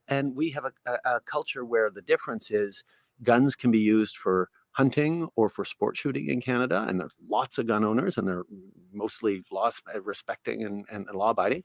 And we have a culture where the difference is guns can be used for hunting or for sport shooting in Canada, and there's lots of gun owners, and they're mostly law respecting and law abiding.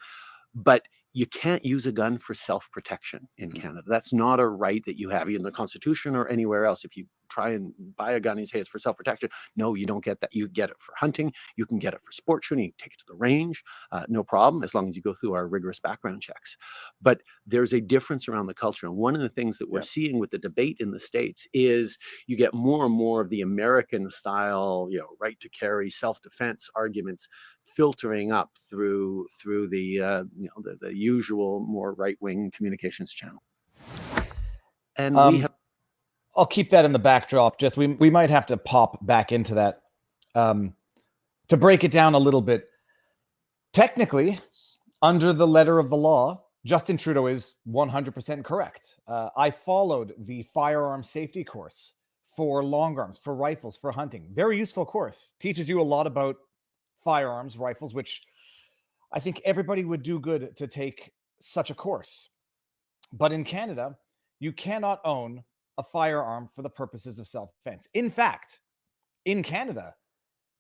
But you can't use a gun for self-protection in Canada. That's not a right that you have in the Constitution or anywhere else. If you try and buy a gun and say it's for self-protection, no, you don't get that. You get it for hunting. You can get it for sport shooting. You can take it to the range, no problem, as long as you go through our rigorous background checks. But there's a difference around the culture. And one of the things that we're seeing with the debate in the States is you get more and more of the American style, right to carry, self-defense arguments filtering up through the the usual more right-wing communications channel. And we have. I'll keep that in the backdrop. Just we might have to pop back into that to break it down a little bit. Technically, under the letter of the law, Justin Trudeau is 100% correct. I followed the firearm safety course for long arms, for rifles, for hunting. Very useful course. Teaches you a lot about firearms, rifles, which I think everybody would do good to take such a course. But in Canada, you cannot own a firearm for the purposes of self-defense. In fact, in Canada,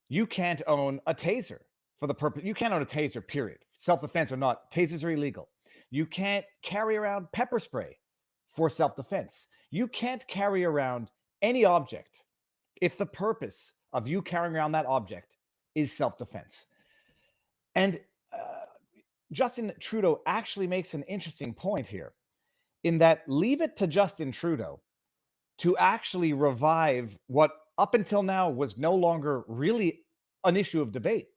you can't own a taser for the purpose. You can't own a taser, period. Self-defense or not, tasers are illegal. You can't carry around pepper spray for self-defense. You can't carry around any object if the purpose of you carrying around that object is self-defense. And Justin Trudeau actually makes an interesting point here in that leave it to Justin Trudeau to actually revive what up until now was no longer really an issue of debate.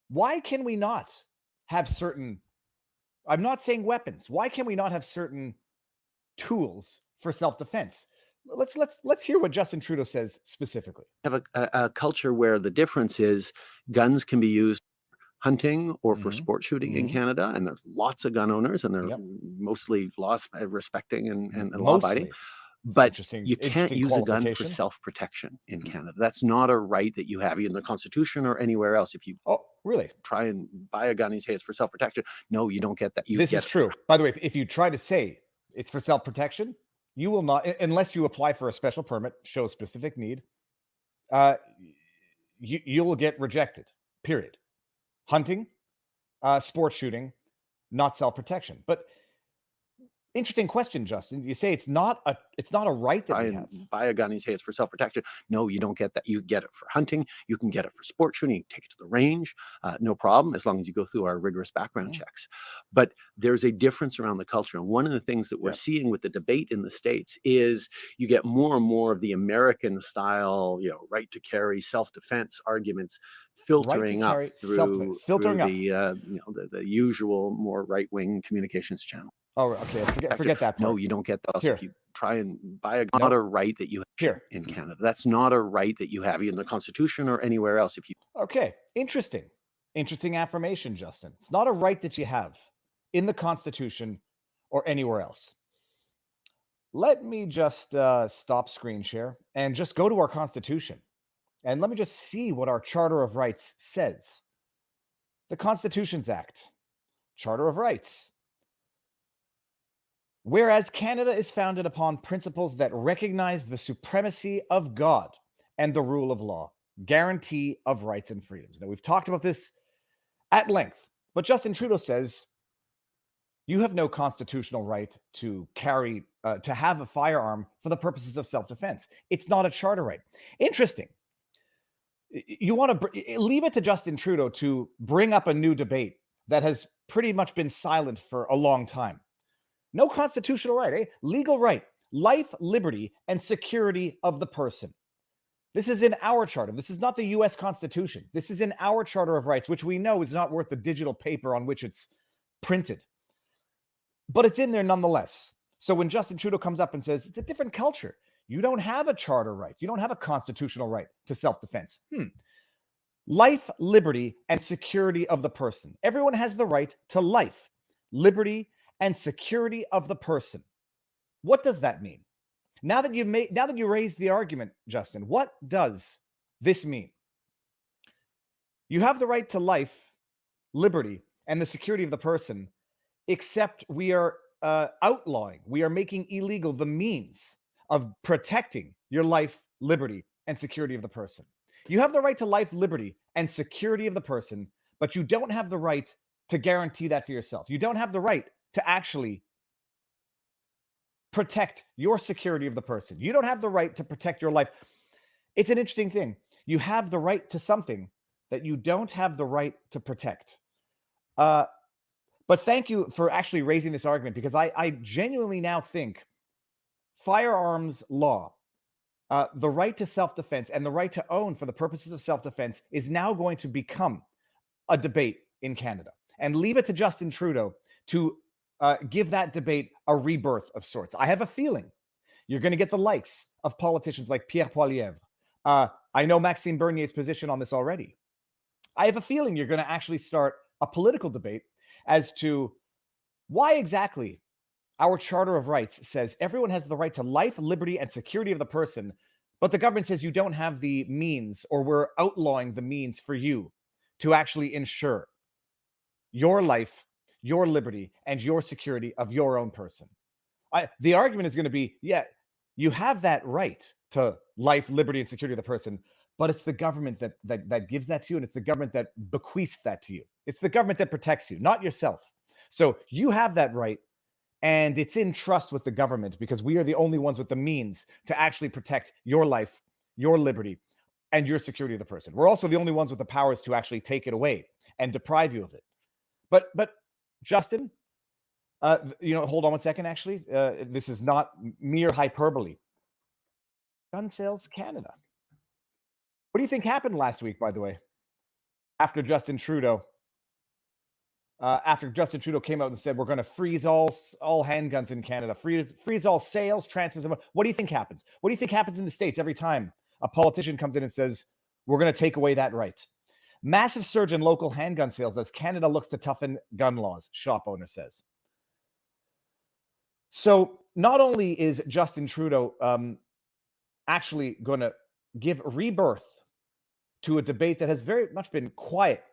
Why can we not have certain, I'm not saying weapons, why can we not have certain tools for self-defense? Let's hear what Justin Trudeau says specifically. We have a culture where the difference is guns can be used for hunting or for sport shooting in Canada, and there's lots of gun owners, and they're mostly law respecting and law abiding. But you can't use a gun for self-protection in Canada. That's not a right that you have in the Constitution or anywhere else. If you try and buy a gun and say it's for self-protection, no, you don't get that. This is true. By the way, if you try to say it's for self-protection, you will not, unless you apply for a special permit, show specific need, you will get rejected, period. Hunting, sport shooting, not self-protection. But interesting question, Justin. You say it's not a right that we have. Buy a gun and say it's for self-protection. No, you don't get that. You get it for hunting. You can get it for sport shooting. You can take it to the range, no problem, as long as you go through our rigorous background checks. But there's a difference around the culture. And one of the things that we're seeing with the debate in the States is you get more and more of the American style, right to carry, self-defense arguments filtering up through the usual more right-wing communications channel. Oh, okay. Forget that part. No, you don't get those. If you try and buy a gun, not a right that you have here in Canada. That's not a right that you have in the Constitution or anywhere else. If you interesting affirmation, Justin. It's not a right that you have in the Constitution or anywhere else. Let me just stop screen share and just go to our Constitution, and let me just see what our Charter of Rights says. The Constitutions Act, Charter of Rights. Whereas Canada is founded upon principles that recognize the supremacy of God and the rule of law, guarantee of rights and freedoms. Now, we've talked about this at length, but Justin Trudeau says you have no constitutional right to carry, to have a firearm for the purposes of self-defense. It's not a charter right. Interesting. You want to leave it to Justin Trudeau to bring up a new debate that has pretty much been silent for a long time. No constitutional right, legal right, life, liberty, and security of the person. This is in our charter. This is not the U.S. Constitution. This is in our Charter of Rights, which we know is not worth the digital paper on which it's printed. But it's in there nonetheless. So when Justin Trudeau comes up and says, it's a different culture, you don't have a charter right. You don't have a constitutional right to self-defense. Life, liberty, and security of the person. Everyone has the right to life, liberty, and security of the person. What does that mean? Now that you raised the argument, Justin, what does this mean? You have the right to life, liberty, and the security of the person, except we are outlawing, we are making illegal the means of protecting your life, liberty, and security of the person. You have the right to life, liberty, and security of the person, but you don't have the right to guarantee that for yourself. You don't have the right to actually protect your security of the person. You don't have the right to protect your life. It's an interesting thing. You have the right to something that you don't have the right to protect. But thank you for actually raising this argument, because I genuinely now think firearms law, the right to self-defense and the right to own for the purposes of self-defense is now going to become a debate in Canada. And leave it to Justin Trudeau to give that debate a rebirth of sorts. I have a feeling you're going to get the likes of politicians like Pierre Poilievre. I know Maxime Bernier's position on this already. I have a feeling you're going to actually start a political debate as to why exactly our Charter of Rights says everyone has the right to life, liberty, and security of the person, but the government says you don't have the means, or we're outlawing the means for you to actually ensure your life, your liberty, and your security of your own person. The argument is going to be, yeah, you have that right to life, liberty, and security of the person, but it's the government that gives that to you, and it's the government that bequeaths that to you. It's the government that protects you, not yourself. So you have that right, and it's in trust with the government, because we are the only ones with the means to actually protect your life, your liberty, and your security of the person. We're also the only ones with the powers to actually take it away and deprive you of it. But Justin, hold on one second, actually. This is not mere hyperbole. Gun Sales Canada. What do you think happened last week, by the way, after Justin Trudeau came out and said we're going to freeze all handguns in Canada, freeze all sales, transfers? What do you think happens? What do you think happens in the States every time a politician comes in and says we're going to take away that right? Massive surge in local handgun sales as Canada looks to toughen gun laws, shop owner says. So not only is Justin Trudeau actually going to give rebirth to a debate that has very much been quiet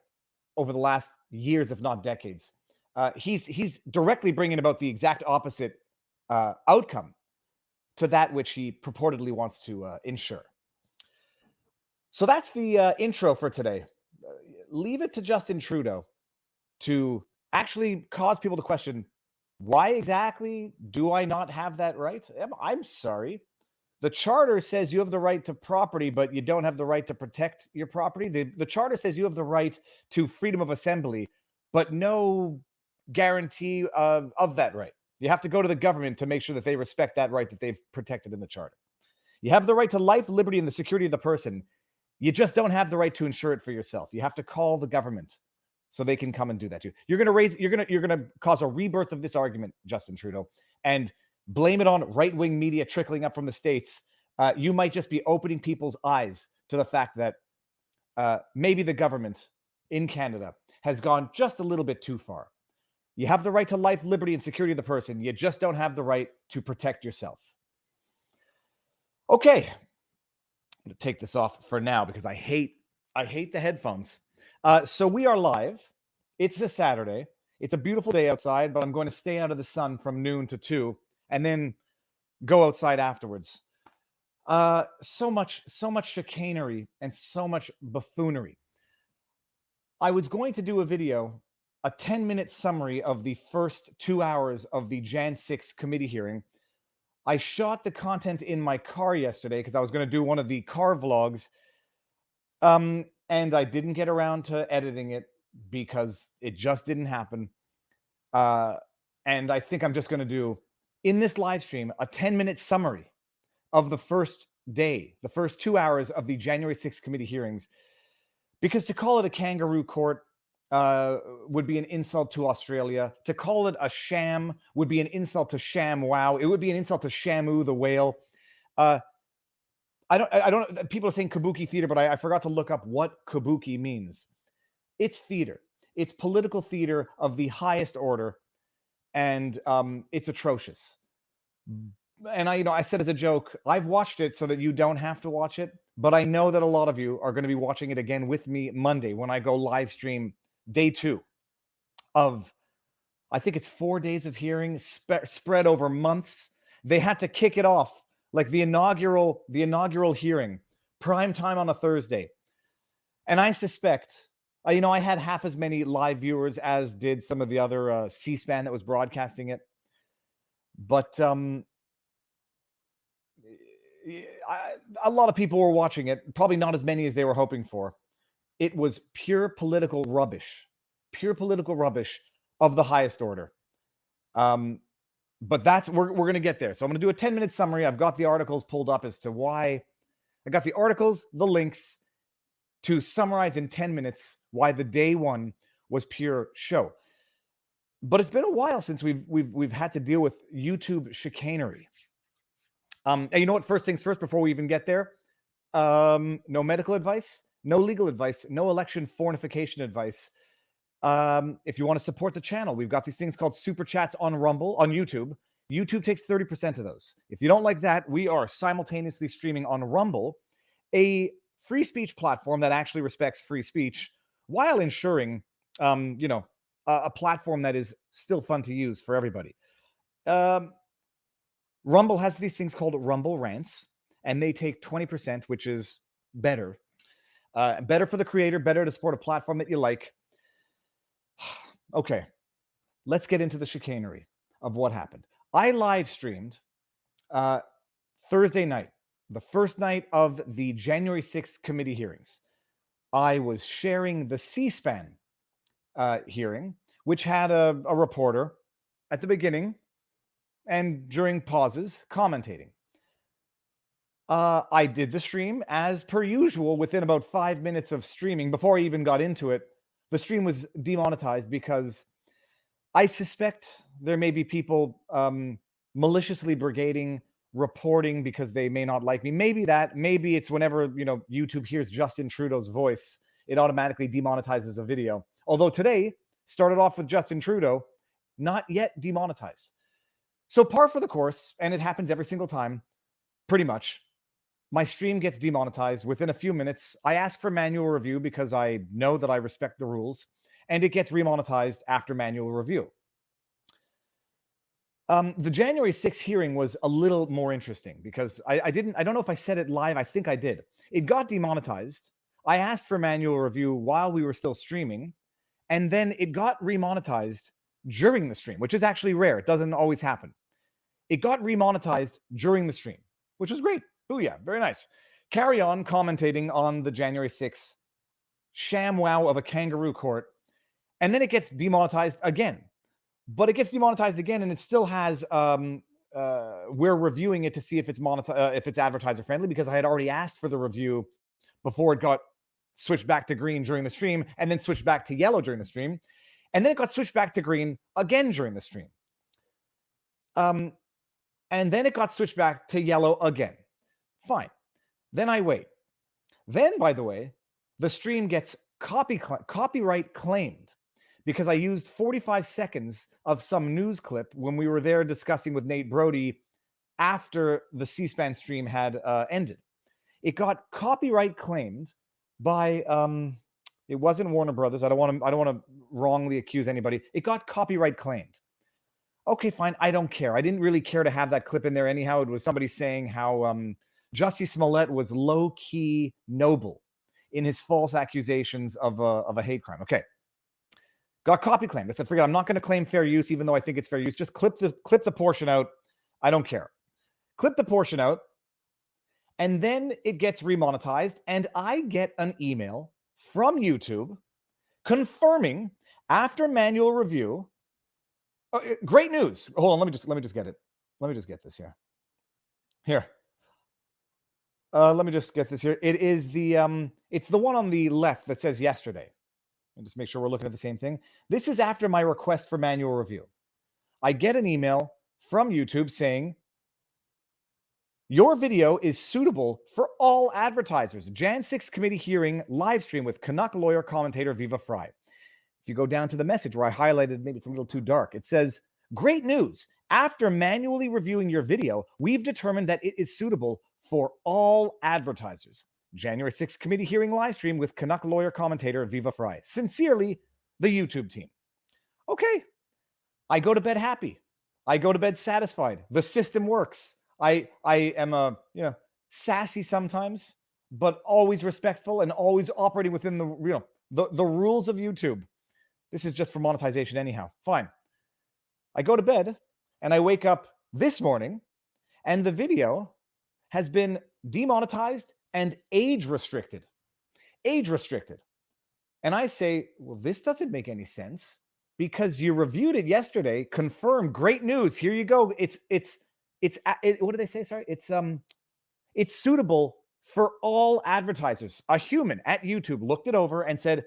over the last years, if not decades, he's directly bringing about the exact opposite outcome to that which he purportedly wants to ensure. So that's the intro for today. Leave it to Justin Trudeau to actually cause people to question, why exactly do I not have that right? I'm sorry. The Charter says you have the right to property, but you don't have the right to protect your property. The Charter says you have the right to freedom of assembly, but no guarantee of that right. You have to go to the government to make sure that they respect that right that they've protected in the Charter. You have the right to life, liberty, and the security of the person. You just don't have the right to ensure it for yourself. You have to call the government so they can come and do that to you. You're going to cause a rebirth of this argument, Justin Trudeau, and blame it on right-wing media trickling up from the States. You might just be opening people's eyes to the fact that maybe the government in Canada has gone just a little bit too far. You have the right to life, liberty, and security of the person. You just don't have the right to protect yourself. Okay. I'm going to take this off for now because I hate the headphones. So we are live. It's a Saturday. It's a beautiful day outside, but I'm going to stay out of the sun from noon to 2 and then go outside afterwards. So much chicanery and so much buffoonery. I was going to do a video, a 10-minute summary of the first 2 hours of the Jan 6 committee hearing. I shot the content in my car yesterday because I was going to do one of the car vlogs. And I didn't get around to editing it because it just didn't happen. And I think I'm just going to do, in this live stream, a 10-minute summary of the first day, the first 2 hours of the January 6th committee hearings, because to call it a kangaroo court would be an insult to Australia. To call it a sham would be an insult to ShamWow. It would be an insult to Shamu the whale. I don't. People are saying kabuki theater, but I forgot to look up what kabuki means. It's theater. It's political theater of the highest order, and it's atrocious. And I said as a joke, I've watched it so that you don't have to watch it. But I know that a lot of you are going to be watching it again with me Monday when I go live stream day 2 of I think it's 4 days of hearing spread over months. They had to kick it off like the inaugural hearing, prime time on a Thursday. And I suspect, I had half as many live viewers as did some of the other C-SPAN that was broadcasting it. But a lot of people were watching it, probably not as many as they were hoping for. It was pure political rubbish of the highest order. But we're going to get there. So I'm going to do a 10-minute summary. I've got the articles pulled up as to why. I got the articles, the links to summarize in 10 minutes why the day one was pure show. But it's been a while since we've had to deal with YouTube chicanery. And you know what? First things first, before we even get there, no medical advice, no legal advice, no election fornication advice. If you want to support the channel, we've got these things called super chats on Rumble, on YouTube. YouTube takes 30% of those. If you don't like that, we are simultaneously streaming on Rumble, a free speech platform that actually respects free speech while ensuring, a platform that is still fun to use for everybody. Rumble has these things called Rumble Rants, and they take 20%, which is better. Better for the creator, better to support a platform that you like. Okay, let's get into the chicanery of what happened. I live streamed Thursday night, the first night of the January 6th committee hearings. I was sharing the C-SPAN hearing, which had a reporter at the beginning and during pauses commentating. I did the stream as per usual. Within about 5 minutes of streaming, before I even got into it, the stream was demonetized because I suspect there may be people maliciously brigading, reporting because they may not like me. Maybe it's whenever, YouTube hears Justin Trudeau's voice, it automatically demonetizes a video. Although today started off with Justin Trudeau, not yet demonetized. So par for the course, and it happens every single time, pretty much. My stream gets demonetized within a few minutes. I ask for manual review because I know that I respect the rules, and it gets remonetized after manual review. The January 6th hearing was a little more interesting because I don't know if I said it live. I think I did. It got demonetized. I asked for manual review while we were still streaming, and then it got remonetized during the stream, which is actually rare. It doesn't always happen. It got remonetized during the stream, which is great. Booyah, very nice. Carry on commentating on the January 6th sham wow of a kangaroo court, and then it gets demonetized again. But it gets demonetized again, and it still has. We're reviewing it to see if it's if it's advertiser friendly, because I had already asked for the review before it got switched back to green during the stream, and then switched back to yellow during the stream, and then it got switched back to green again during the stream. And then it got switched back to yellow again. Fine. Then I wait. Then, by the way, the stream gets copyright claimed because I used 45 seconds of some news clip when we were there discussing with Nate Brody after the C-SPAN stream had ended. It got copyright claimed by it wasn't Warner Brothers. I don't want to wrongly accuse anybody. It got copyright claimed. Okay, fine. I don't care. I didn't really care to have that clip in there anyhow. It was somebody saying how Jussie Smollett was low-key noble in his false accusations of a hate crime. Okay. Got copy claimed. I said, forget it. I'm not going to claim fair use, even though I think it's fair use. Just clip the portion out. I don't care. Clip the portion out. And then it gets remonetized. And I get an email from YouTube confirming after manual review. Great news. Hold on. Let me just get it. Let me just get this here. Here. Let me just get this here. It is it's the one on the left that says yesterday. And just make sure we're looking at the same thing. This is after my request for manual review. I get an email from YouTube saying, your video is suitable for all advertisers. Jan 6 committee hearing live stream with Canuck lawyer commentator Viva Frei. If you go down to the message where I highlighted, maybe it's a little too dark. It says, great news. After manually reviewing your video, we've determined that it is suitable for all advertisers. January 6th committee hearing live stream with Canuck lawyer commentator Viva Frei. Sincerely, the YouTube team. Okay. I go to bed happy. I go to bed satisfied. The system works. I am sassy sometimes, but always respectful and always operating within the rules of YouTube. This is just for monetization anyhow. Fine. I go to bed and I wake up this morning and the video has been demonetized and age restricted. Age restricted. And I say, well, this doesn't make any sense because you reviewed it yesterday, confirmed, great news. Here you go. It's what did they say? Sorry. It's suitable for all advertisers. A human at YouTube looked it over and said,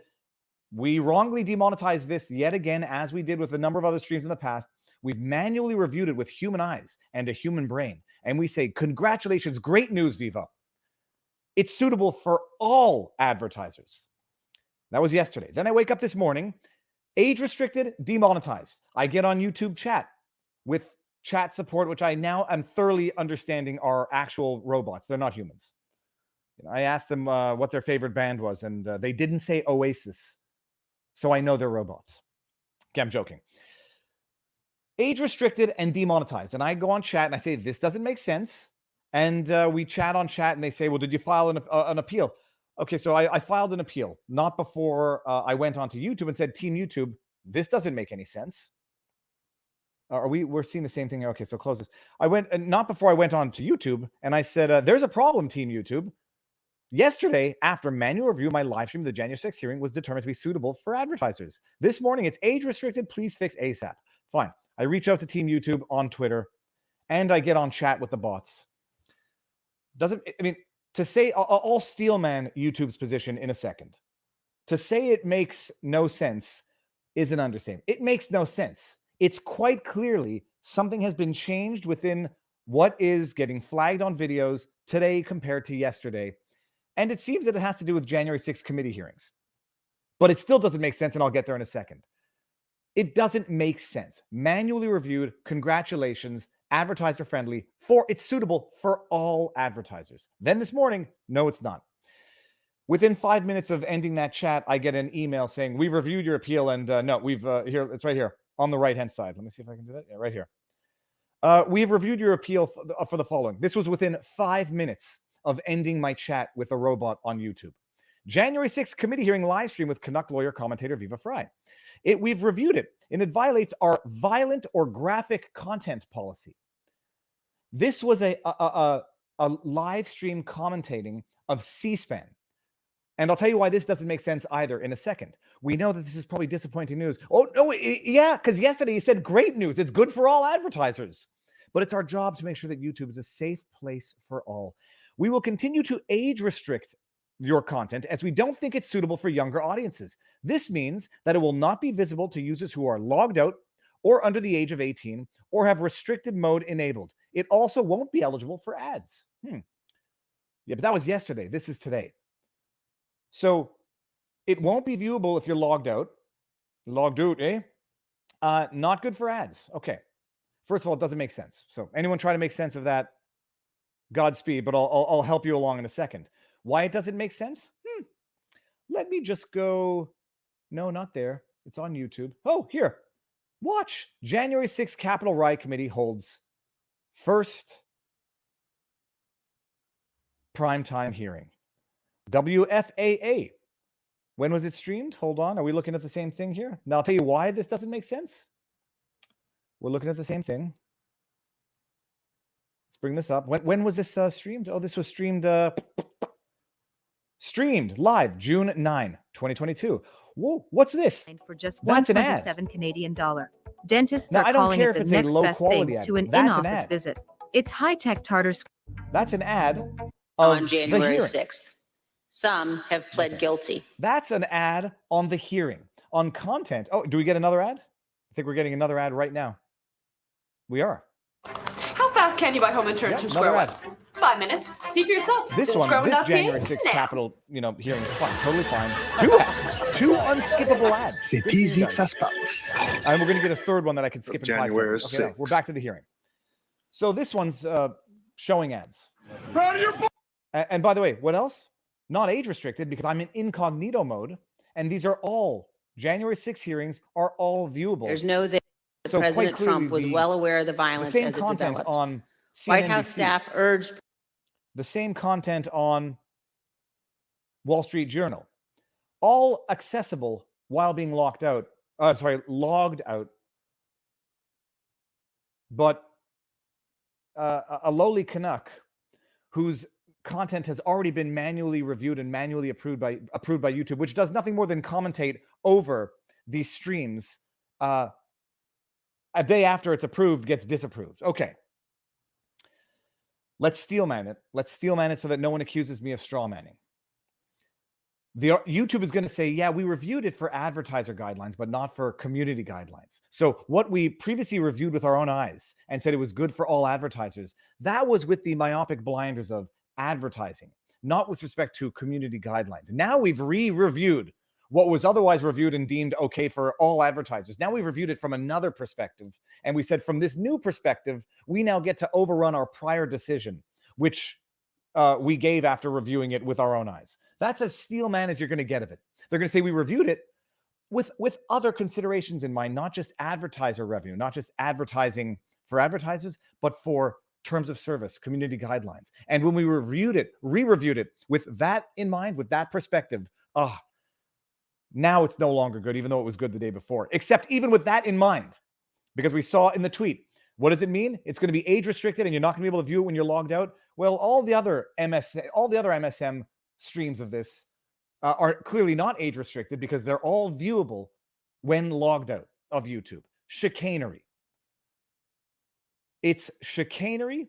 we wrongly demonetized this yet again, as we did with a number of other streams in the past. We've manually reviewed it with human eyes and a human brain. And we say, congratulations, great news, Viva. It's suitable for all advertisers. That was yesterday. Then I wake up this morning, age restricted, demonetized. I get on YouTube chat with chat support, which I now am thoroughly understanding are actual robots. They're not humans. I asked them what their favorite band was, and they didn't say Oasis. So I know they're robots. Okay, I'm joking. Age restricted and demonetized. And I go on chat and I say, this doesn't make sense. And we chat on chat and they say, well, did you file an appeal? Okay, so I filed an appeal, not before I went onto YouTube and said, Team YouTube, this doesn't make any sense. We're seeing the same thing here. Okay, so close this. Not before I went on to YouTube and I said, there's a problem, Team YouTube. Yesterday, after manual review, my live stream of the January 6th hearing was determined to be suitable for advertisers. This morning, it's age restricted. Please fix ASAP. Fine. I reach out to Team YouTube on Twitter and I get on chat with the bots. To say, I'll steelman YouTube's position in a second. To say it makes no sense is an understatement. It makes no sense. It's quite clearly something has been changed within what is getting flagged on videos today compared to yesterday. And it seems that it has to do with January 6th committee hearings. But it still doesn't make sense, and I'll get there in a second. It doesn't make sense. Manually reviewed, congratulations, advertiser friendly, it's suitable for all advertisers. Then this morning, no, it's not. Within 5 minutes of ending that chat, I get an email saying, we've reviewed your appeal, and no, we've, here, it's right here on the right-hand side. Let me see if I can do that. Yeah, right here. We've reviewed your appeal for the following. This was within 5 minutes of ending my chat with a robot on YouTube. January 6th committee hearing live stream with Canuck lawyer commentator Viva Frei. We've reviewed it, and it violates our violent or graphic content policy. This was a live stream commentating of C-SPAN. And I'll tell you why this doesn't make sense either in a second. We know that this is probably disappointing news. Oh, no, yeah, because yesterday you said great news. It's good for all advertisers. But it's our job to make sure that YouTube is a safe place for all. We will continue to age restrict your content as we don't think it's suitable for younger audiences. This means that it will not be visible to users who are logged out or under the age of 18 or have restricted mode enabled. It also won't be eligible for ads. Yeah, but that was yesterday. This is today. So it won't be viewable if you're logged out. Logged out, eh? Not good for ads. Okay. First of all, it doesn't make sense. So anyone try to make sense of that? Godspeed, but I'll help you along in a second. Why it doesn't make sense? Let me just go. No, not there. It's on YouTube. Oh, here. Watch. January 6th Capitol Riot Committee holds first primetime hearing. WFAA. When was it streamed? Hold on. Are we looking at the same thing here? Now, I'll tell you why this doesn't make sense. We're looking at the same thing. Let's bring this up. When was this streamed? Oh, this was streamed live June 9, 2022. Whoa, what's this? For just That's an ad. $127 Canadian dollar. Dentists Now, are I don't calling care it the if it's a next low best quality thing ad. to an That's an in-office ad. visit. It's high-tech tartar. That's an ad on of January the 6th. Some have pled guilty. That's an ad on the hearing. On content. Oh, do we get another ad? I think we're getting another ad right now. We are. How fast can you buy home insurance from another Square ad. One? 5 minutes. See for yourself. This Visit one, this squarewin.ca January 6th now. Capitol, hearing is fine. Totally fine. Two unskippable ads. C'est easy que ça se passe. And we're going to get a third one that I can skip in 5 January seconds. Okay, 6th. we're back to the hearing. So this one's showing ads. And by the way, what else? Not age restricted because I'm in incognito mode. And these are all January 6th hearings are all viewable. There's no So quite President Trump was clearly well aware of the the violence same as it content developed. on White House CNBC, staff urged the same content on Wall Street Journal, all accessible while being logged out. But a lowly Canuck whose content has already been manually reviewed and manually approved by YouTube, which does nothing more than commentate over these streams, a day after it's approved, gets disapproved. Okay. Let's steelman it. Let's steelman it so that no one accuses me of straw manning. YouTube is going to say, yeah, we reviewed it for advertiser guidelines, but not for community guidelines. So what we previously reviewed with our own eyes and said it was good for all advertisers, that was with the myopic blinders of advertising, not with respect to community guidelines. Now we've re-reviewed what was otherwise reviewed and deemed okay for all advertisers. Now we've reviewed it from another perspective. And we said from this new perspective, we now get to overrun our prior decision, which we gave after reviewing it with our own eyes. That's as steelman as you're going to get of it. They're going to say we reviewed it with other considerations in mind, not just advertiser revenue, not just advertising for advertisers, but for terms of service, community guidelines. And when we re-reviewed it with that in mind, with that perspective, now it's no longer good, even though it was good the day before. Except even with that in mind, because we saw in the tweet, what does it mean? It's going to be age restricted and you're not going to be able to view it when you're logged out. Well, all the other MSM streams of this are clearly not age restricted because they're all viewable when logged out of YouTube. Chicanery. It's chicanery,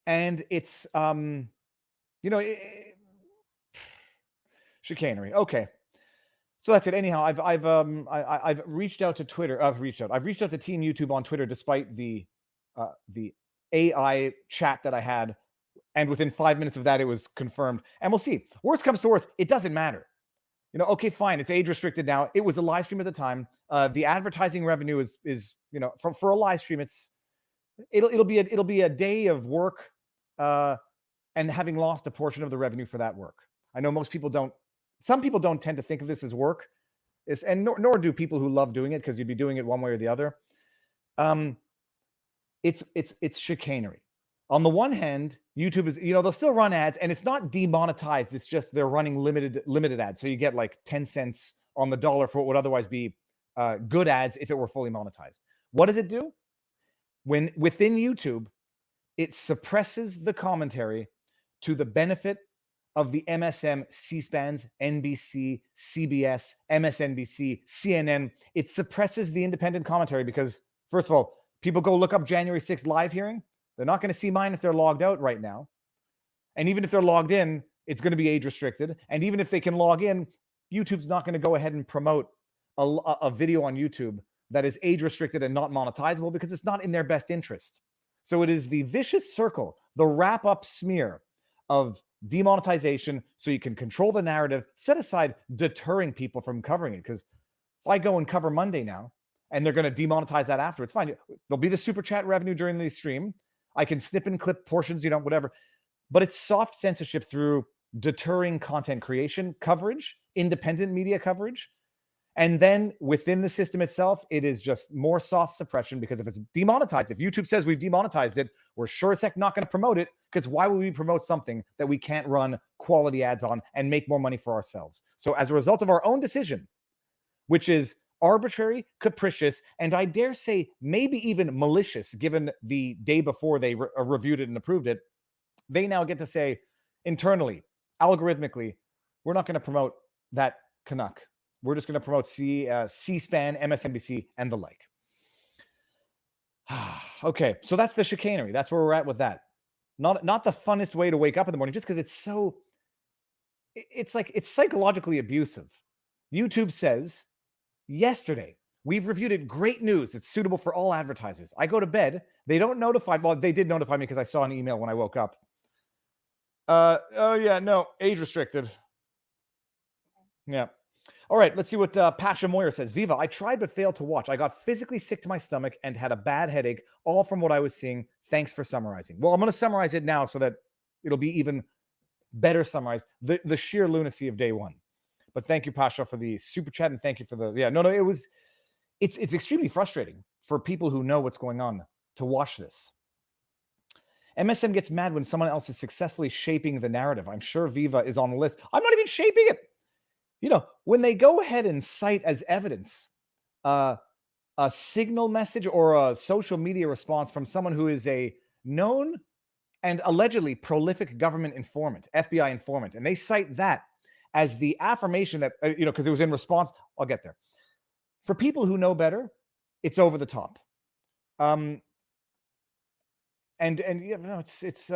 and it's chicanery. Okay. So that's it. Anyhow, I've reached out to Twitter. I've reached out to Team YouTube on Twitter, despite the AI chat that I had, and within 5 minutes of that, it was confirmed. And we'll see. Worst comes to worst, it doesn't matter. Okay, fine. It's age restricted now. It was a live stream at the time. The advertising revenue is for a live stream. It'll be a day of work, and having lost a portion of the revenue for that work. I know most people don't. Some people don't tend to think of this as work, and nor do people who love doing it, because you'd be doing it one way or the other. It's chicanery. On the one hand, YouTube is, they'll still run ads, and it's not demonetized. It's just they're running limited ads. So you get like 10 cents on the dollar for what would otherwise be good ads if it were fully monetized. What does it do? When within YouTube, it suppresses the commentary to the benefit of the MSM, C-SPANs, NBC, CBS, MSNBC, CNN. It suppresses the independent commentary because, first of all, people go look up January 6th live hearing. They're not going to see mine if they're logged out right now. And even if they're logged in, it's going to be age restricted. And even if they can log in, YouTube's not going to go ahead and promote a video on YouTube that is age restricted and not monetizable because it's not in their best interest. So it is the vicious circle, the wrap-up smear of demonetization, so you can control the narrative, set aside deterring people from covering it. Because if I go and cover Monday now, and they're going to demonetize that after, it's fine. There'll be the super chat revenue during the stream. I can snip and clip portions, whatever. But it's soft censorship through deterring content creation coverage, independent media coverage. And then within the system itself, it is just more soft suppression, because if it's demonetized, if YouTube says we've demonetized it, we're sure as heck not going to promote it, because why would we promote something that we can't run quality ads on and make more money for ourselves? So as a result of our own decision, which is arbitrary, capricious, and I dare say maybe even malicious, given the day before they reviewed it and approved it, they now get to say internally, algorithmically, we're not going to promote that Canuck. We're just going to promote C-SPAN, MSNBC, and the like. Okay, so that's the chicanery. That's where we're at with that. Not the funnest way to wake up in the morning, just because it's psychologically abusive. YouTube says, yesterday, we've reviewed it. Great news. It's suitable for all advertisers. I go to bed. They don't notify. Well, they did notify me because I saw an email when I woke up. Oh, yeah, no, age restricted. Yeah. All right, let's see what Pasha Moyer says. Viva, I tried but failed to watch. I got physically sick to my stomach and had a bad headache, all from what I was seeing. Thanks for summarizing. Well, I'm going to summarize it now so that it'll be even better summarized. The sheer lunacy of day one. But thank you, Pasha, for the super chat, and thank you for the it's extremely frustrating for people who know what's going on to watch this. MSM gets mad when someone else is successfully shaping the narrative. I'm sure Viva is on the list. I'm not even shaping it. You know, when they go ahead and cite as evidence a signal message or a social media response from someone who is a known and allegedly prolific government informant, FBI informant, and they cite that as the affirmation that, because it was in response. I'll get there. For people who know better, it's over the top. It's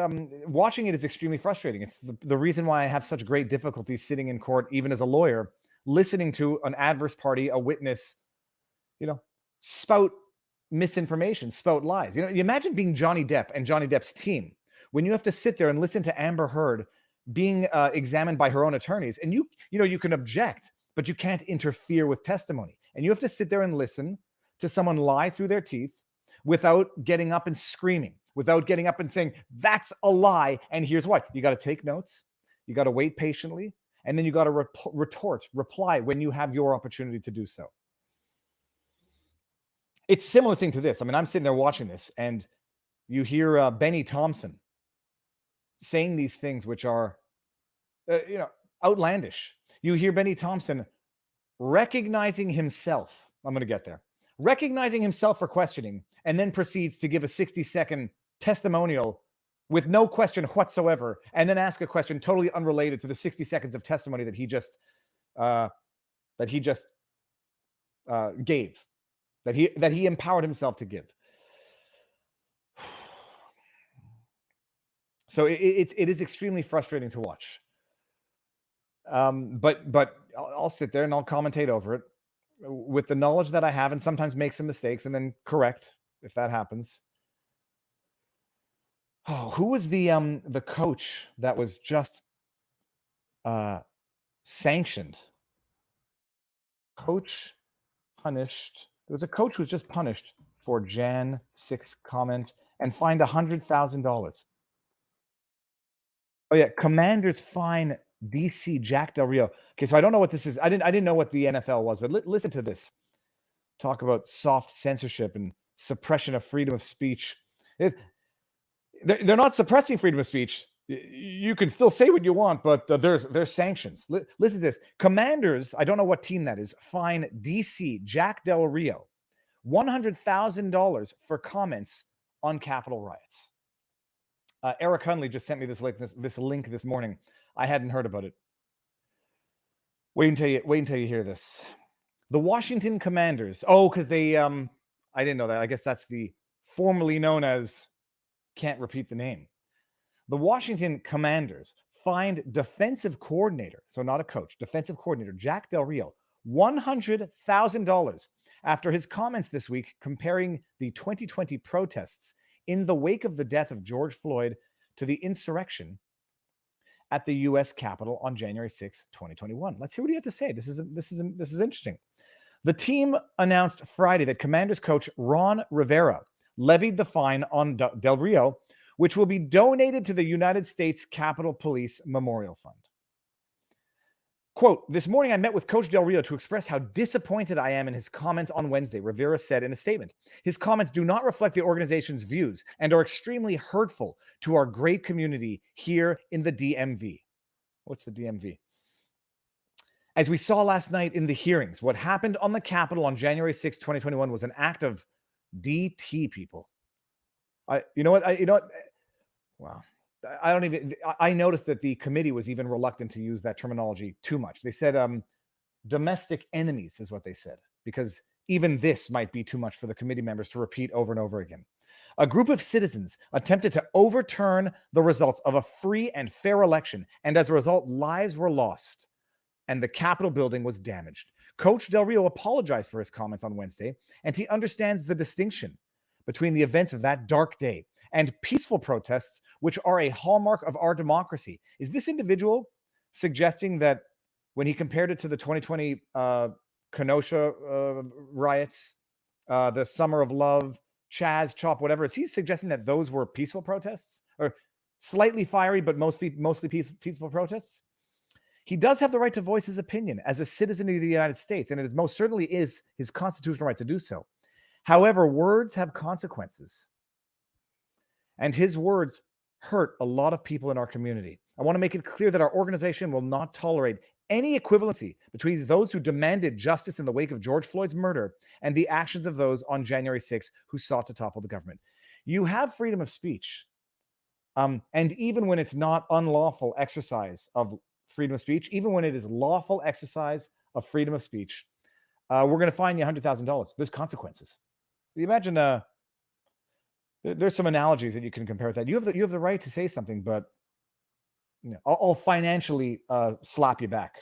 watching it is extremely frustrating. It's the reason why I have such great difficulty sitting in court, even as a lawyer, listening to an adverse party, a witness, spout misinformation, spout lies. You imagine being Johnny Depp and Johnny Depp's team when you have to sit there and listen to Amber Heard being examined by her own attorneys, and you can object, but you can't interfere with testimony, and you have to sit there and listen to someone lie through their teeth without getting up and screaming, without getting up and saying, that's a lie, and here's why. You got to take notes, you got to wait patiently, and then you got to reply when you have your opportunity to do so. It's a similar thing to this. I mean, I'm sitting there watching this, and you hear Benny Thompson saying these things which are, outlandish. You hear Benny Thompson recognizing himself. I'm going to get there. Recognizing himself for questioning, and then proceeds to give a 60-second testimonial with no question whatsoever, and then ask a question totally unrelated to the 60 seconds of testimony that he just gave, that he empowered himself to give. So it is extremely frustrating to watch. But I'll sit there and I'll commentate over it with the knowledge that I have, and sometimes make some mistakes and then correct if that happens. Oh, who was the coach that was just sanctioned? Coach punished. There was a coach who was just punished for Jan 6 comment and fined $100,000. Oh yeah, Commanders fine DC Jack Del Rio. Okay, so I don't know what this is. I didn't know what the NFL was, but listen to this. Talk about soft censorship and suppression of freedom of speech. They're not suppressing freedom of speech. You can still say what you want, but there's sanctions. Listen to this. Commanders, I don't know what team that is, fine DC Jack Del Rio $100,000 for comments on Capitol riots. Eric Hunley just sent me this link this morning. I hadn't heard about it. Wait until you hear this. The Washington Commanders. Oh, because they I didn't know that. I guess that's the formerly known as, can't repeat the name. The Washington Commanders fined defensive coordinator, so not a coach, defensive coordinator Jack Del Rio $100,000 after his comments this week comparing the 2020 protests in the wake of the death of George Floyd to the insurrection at the U.S. Capitol on January 6, 2021. Let's hear what he had to say. This is interesting. The team announced Friday that Commanders coach Ron Rivera levied the fine on Del Rio, which will be donated to the United States Capitol Police Memorial Fund. Quote, this morning I met with Coach Del Rio to express how disappointed I am in his comments on Wednesday, Rivera said in a statement. His comments do not reflect the organization's views and are extremely hurtful to our great community here in the DMV. What's the DMV? As we saw last night in the hearings, what happened on the Capitol on January 6, 2021 was an act of DT, people. Wow. I noticed that the committee was even reluctant to use that terminology too much. They said domestic enemies is what they said, because even this might be too much for the committee members to repeat over and over again. A group of citizens attempted to overturn the results of a free and fair election, and as a result, lives were lost and the Capitol building was damaged. Coach Del Rio apologized for his comments on Wednesday, and he understands the distinction between the events of that dark day and peaceful protests, which are a hallmark of our democracy. Is this individual suggesting that when he compared it to the 2020 Kenosha riots, the Summer of Love, Chaz, Chop, whatever, is he suggesting that those were peaceful protests or slightly fiery, but mostly peaceful protests? He does have the right to voice his opinion as a citizen of the United States, and it most certainly is his constitutional right to do so. However, words have consequences. And his words hurt a lot of people in our community. I want to make it clear that our organization will not tolerate any equivalency between those who demanded justice in the wake of George Floyd's murder and the actions of those on January 6th who sought to topple the government. You have freedom of speech. And even when it's not unlawful exercise of freedom of speech, even when it is lawful exercise of freedom of speech, we're going to fine you $100,000. There's consequences. You imagine there's some analogies that you can compare with that. You have the right to say something, but I'll financially slap you back.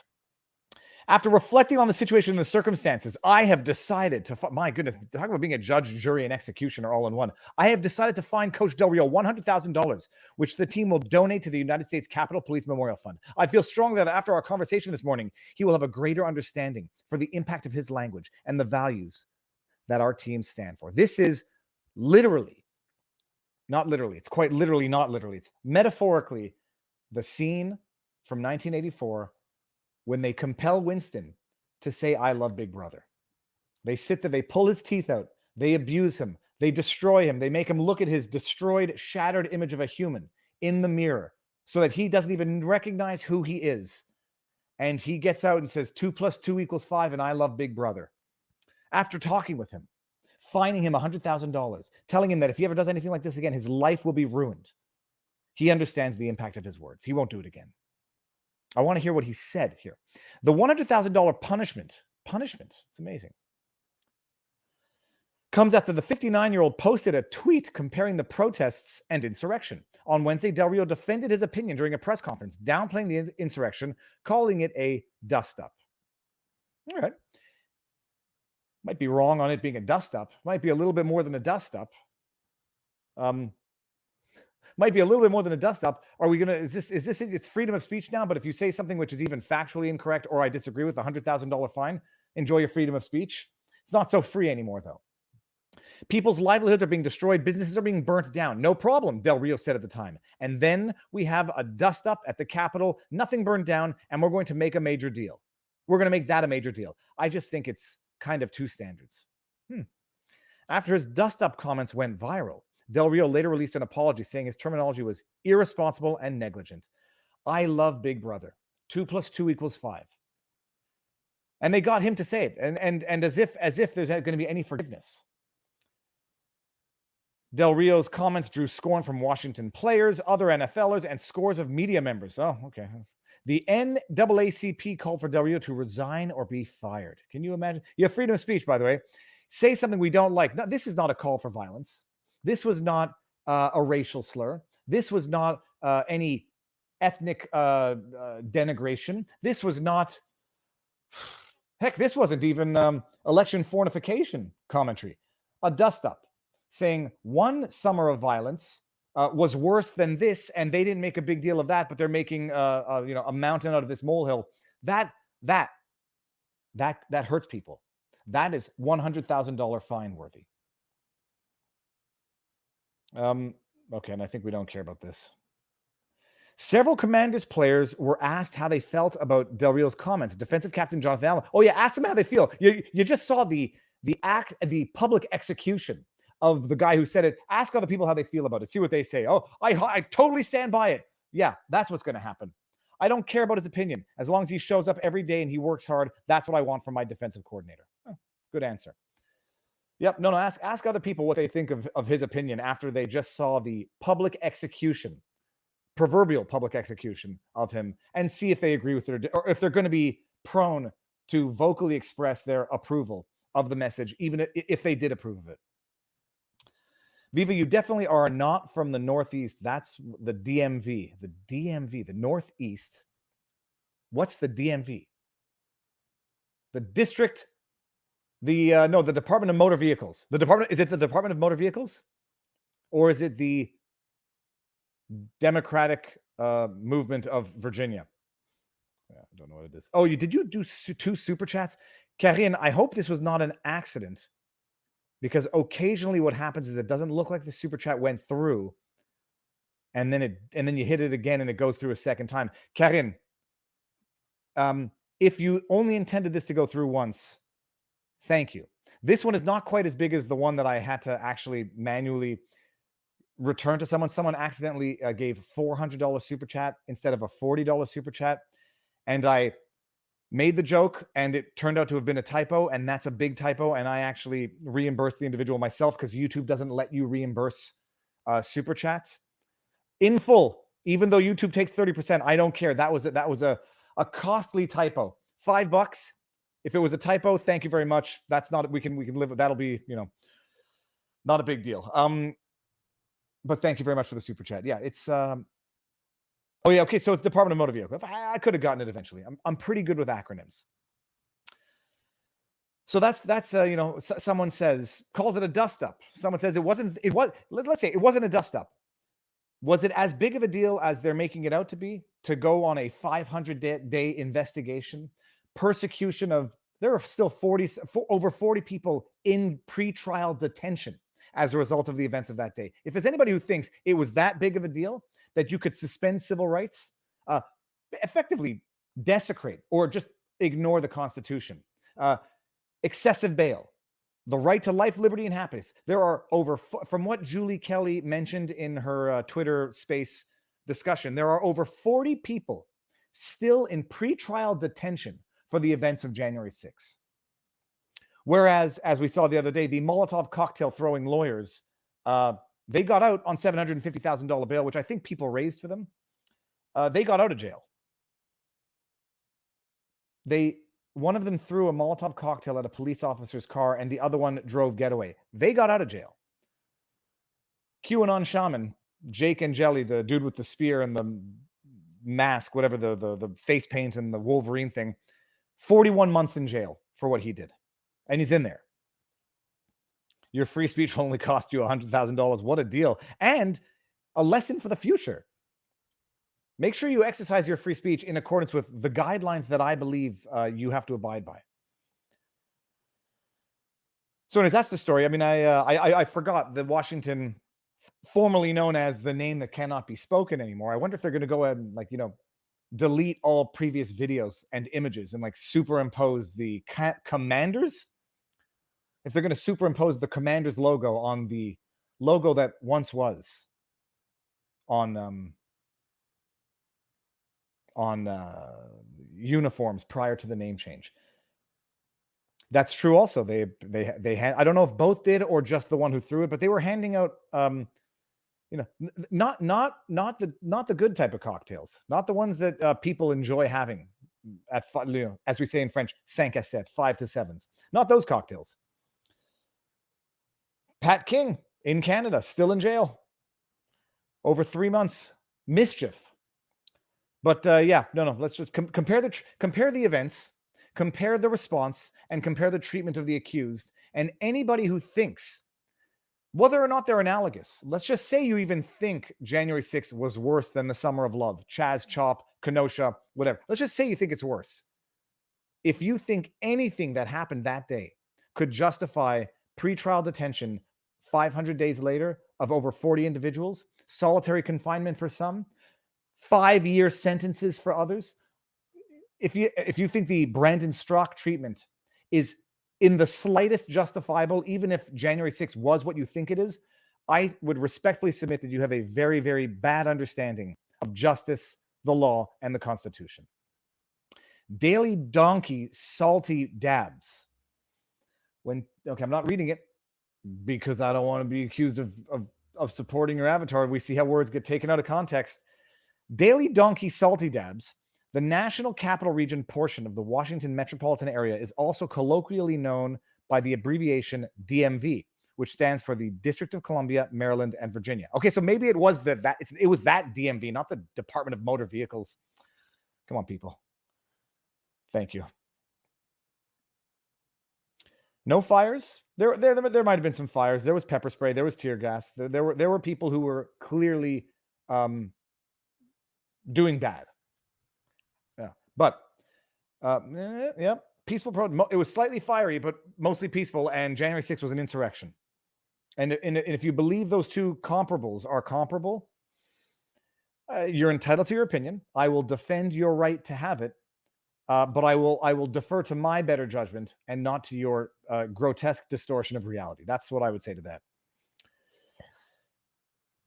After reflecting on the situation and the circumstances, I have decided to, my goodness, talk about being a judge, jury, and executioner all in one. I have decided to fine Coach Del Rio $100,000, which the team will donate to the United States Capitol Police Memorial Fund. I feel strongly that after our conversation this morning, he will have a greater understanding for the impact of his language and the values that our teams stand for. This is literally, not literally, it's quite literally not literally, it's metaphorically the scene from 1984 when they compel Winston to say, I love Big Brother. They sit there, they pull his teeth out, they abuse him, they destroy him, they make him look at his destroyed, shattered image of a human in the mirror so that he doesn't even recognize who he is. And he gets out and says, 2 + 2 = 5, and I love Big Brother. After talking with him, fining him $100,000, telling him that if he ever does anything like this again, his life will be ruined. He understands the impact of his words. He won't do it again. I want to hear what he said here. The $100,000 punishment, it's amazing, comes after the 59-year-old posted a tweet comparing the protests and insurrection. On Wednesday, Del Rio defended his opinion during a press conference, downplaying the insurrection, calling it a dust-up. All right. Might be wrong on it being a dust-up. Might be a little bit more than a dust-up. Might be a little bit more than a dust-up. Are we going to, is this it's freedom of speech now, but if you say something which is even factually incorrect or I disagree with, $100,000 fine, enjoy your freedom of speech? It's not so free anymore, though. People's livelihoods are being destroyed. Businesses are being burnt down. No problem, Del Rio said at the time. And then we have a dust-up at the Capitol, nothing burned down, and we're going to make a major deal. We're going to make that a major deal. I just think it's kind of two standards. After his dust-up comments went viral, Del Rio later released an apology saying his terminology was irresponsible and negligent. I love Big Brother. 2 + 2 = 5. And they got him to say it, and as if there's going to be any forgiveness. Del Rio's comments drew scorn from Washington players, other NFLers, and scores of media members. Oh, okay. The NAACP called for Del Rio to resign or be fired. Can you imagine? You have freedom of speech, by the way. Say something we don't like. No, this is not a call for violence. This was not a racial slur. This was not any ethnic denigration. This was not, heck, this wasn't even election fornication commentary. A dust-up saying one summer of violence was worse than this, and they didn't make a big deal of that, but they're making a mountain out of this molehill. That hurts people. That is $100,000 fine worthy. Okay, and I think we don't care about this. Several Commanders players were asked how they felt about Del Rio's comments. Defensive captain Jonathan Allen. Oh yeah, ask them how they feel. You just saw the public execution of the guy who said it. Ask other people how they feel about it. See what they say. Oh, I totally stand by it. Yeah, that's what's going to happen. I don't care about his opinion. As long as he shows up every day and he works hard, that's what I want from my defensive coordinator. Oh, good answer. Yep. No, ask other people what they think of his opinion after they just saw the public execution, proverbial public execution of him, and see if they agree with it or if they're going to be prone to vocally express their approval of the message, even if they did approve of it. Viva, you definitely are not from the Northeast. That's the DMV. The DMV, the Northeast. What's the DMV? The district. The Department of Motor Vehicles. Is it the Department of Motor Vehicles? Or is it the Democratic Movement of Virginia? Yeah, I don't know what it is. Oh, did you do 2 super chats? Karine, I hope this was not an accident, because occasionally what happens is it doesn't look like the super chat went through, and then you hit it again and it goes through a second time. Karine, if you only intended this to go through once, thank you. This one is not quite as big as the one that I had to actually manually return to someone. Someone accidentally gave $400 super chat instead of a $40 super chat. And I made the joke and it turned out to have been a typo, and that's a big typo. And I actually reimbursed the individual myself because YouTube doesn't let you reimburse super chats in full. Even though YouTube takes 30%, I don't care. That was a costly typo. $5. If it was a typo, thank you very much. That's not, we can live with, that'll be, not a big deal. But thank you very much for the super chat. Yeah, it's oh yeah, okay, so it's Department of Motor Vehicle. I could have gotten it eventually. I'm pretty good with acronyms. So that's someone calls it a dust up. Someone says let's say it wasn't a dust up. Was it as big of a deal as they're making it out to be, to go on a 500-day investigation, persecution of, there are still over 40 people in pretrial detention as a result of the events of that day. If there's anybody who thinks it was that big of a deal that you could suspend civil rights, effectively desecrate or just ignore the Constitution, excessive bail, the right to life, liberty, and happiness. There are from what Julie Kelly mentioned in her Twitter space discussion, there are over 40 people still in pretrial detention for the events of January 6th. Whereas, as we saw the other day, the Molotov cocktail throwing lawyers, they got out on $750,000 bail, which I think people raised for them. They got out of jail. One of them threw a Molotov cocktail at a police officer's car, and the other one drove getaway. They got out of jail. QAnon shaman, Jake and Jelly, the dude with the spear and the mask, whatever, the face paint and the Wolverine thing, 41 months in jail for what he did. And he's in there. Your free speech will only cost you $100,000. What a deal. And a lesson for the future. Make sure you exercise your free speech in accordance with the guidelines that I believe you have to abide by. So anyways, that's the story. I mean, I forgot that Washington, formerly known as the name that cannot be spoken anymore. I wonder if they're going to go ahead and delete all previous videos and images and superimpose the commanders. If they're going to superimpose the commanders logo on the logo that once was on uniforms prior to the name change. That's true. Also, they had, I don't know if both did or just the one who threw it, but they were handing out not the good type of cocktails, not the ones that people enjoy having at, as we say in French, 5 à 7, 5 to 7s. Not those cocktails. Pat King in Canada, still in jail. Over 3 months. Mischief. But let's just compare the events, compare the response, and compare the treatment of the accused. And anybody who thinks, whether or not they're analogous, let's just say you even think January 6th was worse than the Summer of Love, Chaz, Chop, Kenosha, whatever. Let's just say you think it's worse. If you think anything that happened that day could justify pretrial detention 500 days later of over 40 individuals, solitary confinement for some, 5-year sentences for others, if you think the Brandon Strzok treatment is in the slightest justifiable, even if January 6th was what you think it is, I would respectfully submit that you have a very, very bad understanding of justice, the law, and the Constitution. Daily Donkey Salty Dabs. I'm not reading it because I don't want to be accused of supporting your avatar. We see how words get taken out of context. Daily Donkey Salty Dabs, the National Capital Region portion of the Washington metropolitan area, is also colloquially known by the abbreviation DMV, which stands for the District of Columbia, Maryland, and Virginia. Okay, so maybe it was that DMV, not the Department of Motor Vehicles. Come on, people. Thank you. No fires. There might have been some fires. There was pepper spray. There was tear gas. There were people who were clearly doing bad. Yeah, but peaceful protest. It was slightly fiery, but mostly peaceful. And January 6th was an insurrection. And if you believe those two comparables are comparable, you're entitled to your opinion. I will defend your right to have it. but I will defer to my better judgment and not to your grotesque distortion of reality. That's what I would say to that.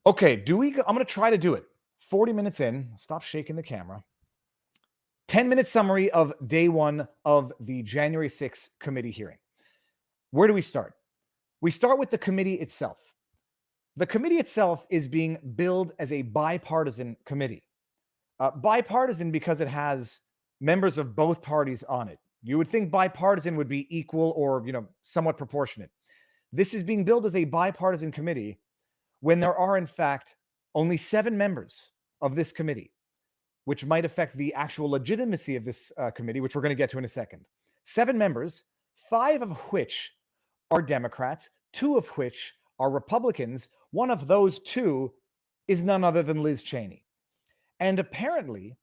Okay, I'm going to try to do it. 40 minutes in, stop shaking the camera. 10-minute summary of day one of the January 6th committee hearing. Where do we start? We start with the committee itself. The committee itself is being billed as a bipartisan committee. Bipartisan because it has members of both parties on it. You would think bipartisan would be equal or, somewhat proportionate. This is being billed as a bipartisan committee when there are, in fact, only 7 members of this committee, which might affect the actual legitimacy of this committee, which we're going to get to in a second. 7 members, 5 of which are Democrats, 2 of which are Republicans. One of those 2 is none other than Liz Cheney. And apparently,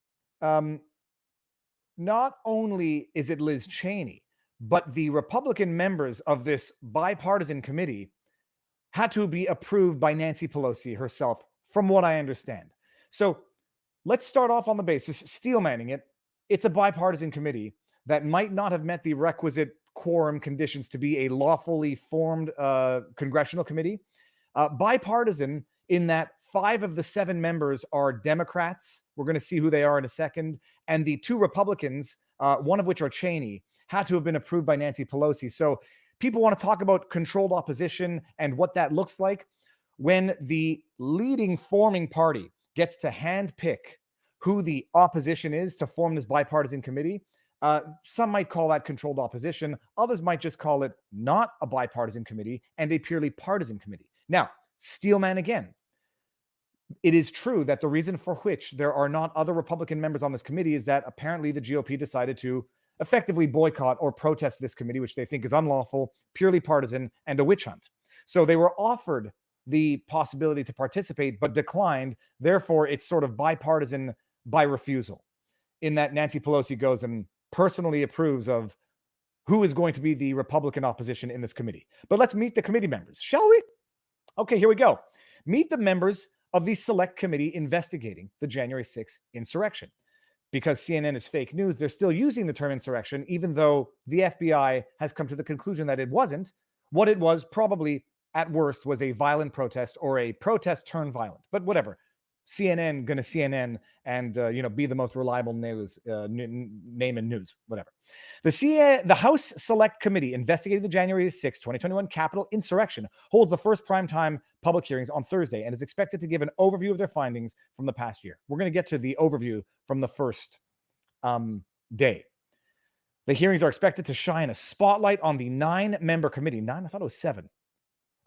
not only is it Liz Cheney, but the Republican members of this bipartisan committee had to be approved by Nancy Pelosi herself, from what I understand. So let's start off on the basis, steelmanning it. It's a bipartisan committee that might not have met the requisite quorum conditions to be a lawfully formed congressional committee. Bipartisan in that 5 of the 7 members are Democrats. We're going to see who they are in a second. And the 2 Republicans, one of which are Cheney, had to have been approved by Nancy Pelosi. So people want to talk about controlled opposition and what that looks like. When the leading forming party gets to handpick who the opposition is to form this bipartisan committee, some might call that controlled opposition. Others might just call it not a bipartisan committee and a purely partisan committee. Now, Steelman again. It is true that the reason for which there are not other Republican members on this committee is that apparently the GOP decided to effectively boycott or protest this committee, which they think is unlawful, purely partisan, and a witch hunt. So they were offered the possibility to participate, but declined. Therefore, it's sort of bipartisan by refusal, in that Nancy Pelosi goes and personally approves of who is going to be the Republican opposition in this committee. But let's meet the committee members, shall we? Okay, here we go. Meet the members of the select committee investigating the January 6th insurrection. Because CNN is fake news, they're still using the term insurrection, even though the FBI has come to the conclusion that it wasn't. What it was, probably at worst, was a violent protest or a protest turned violent. But whatever. CNN gonna CNN and be the most reliable news name in news, whatever. The House Select Committee investigating the January 6, 2021 Capitol insurrection holds the first primetime public hearings on Thursday and is expected to give an overview of their findings from the past year. We're going to get to the overview from the first day. The hearings are expected to shine a spotlight on the 9-member committee. 9? I thought it was 7.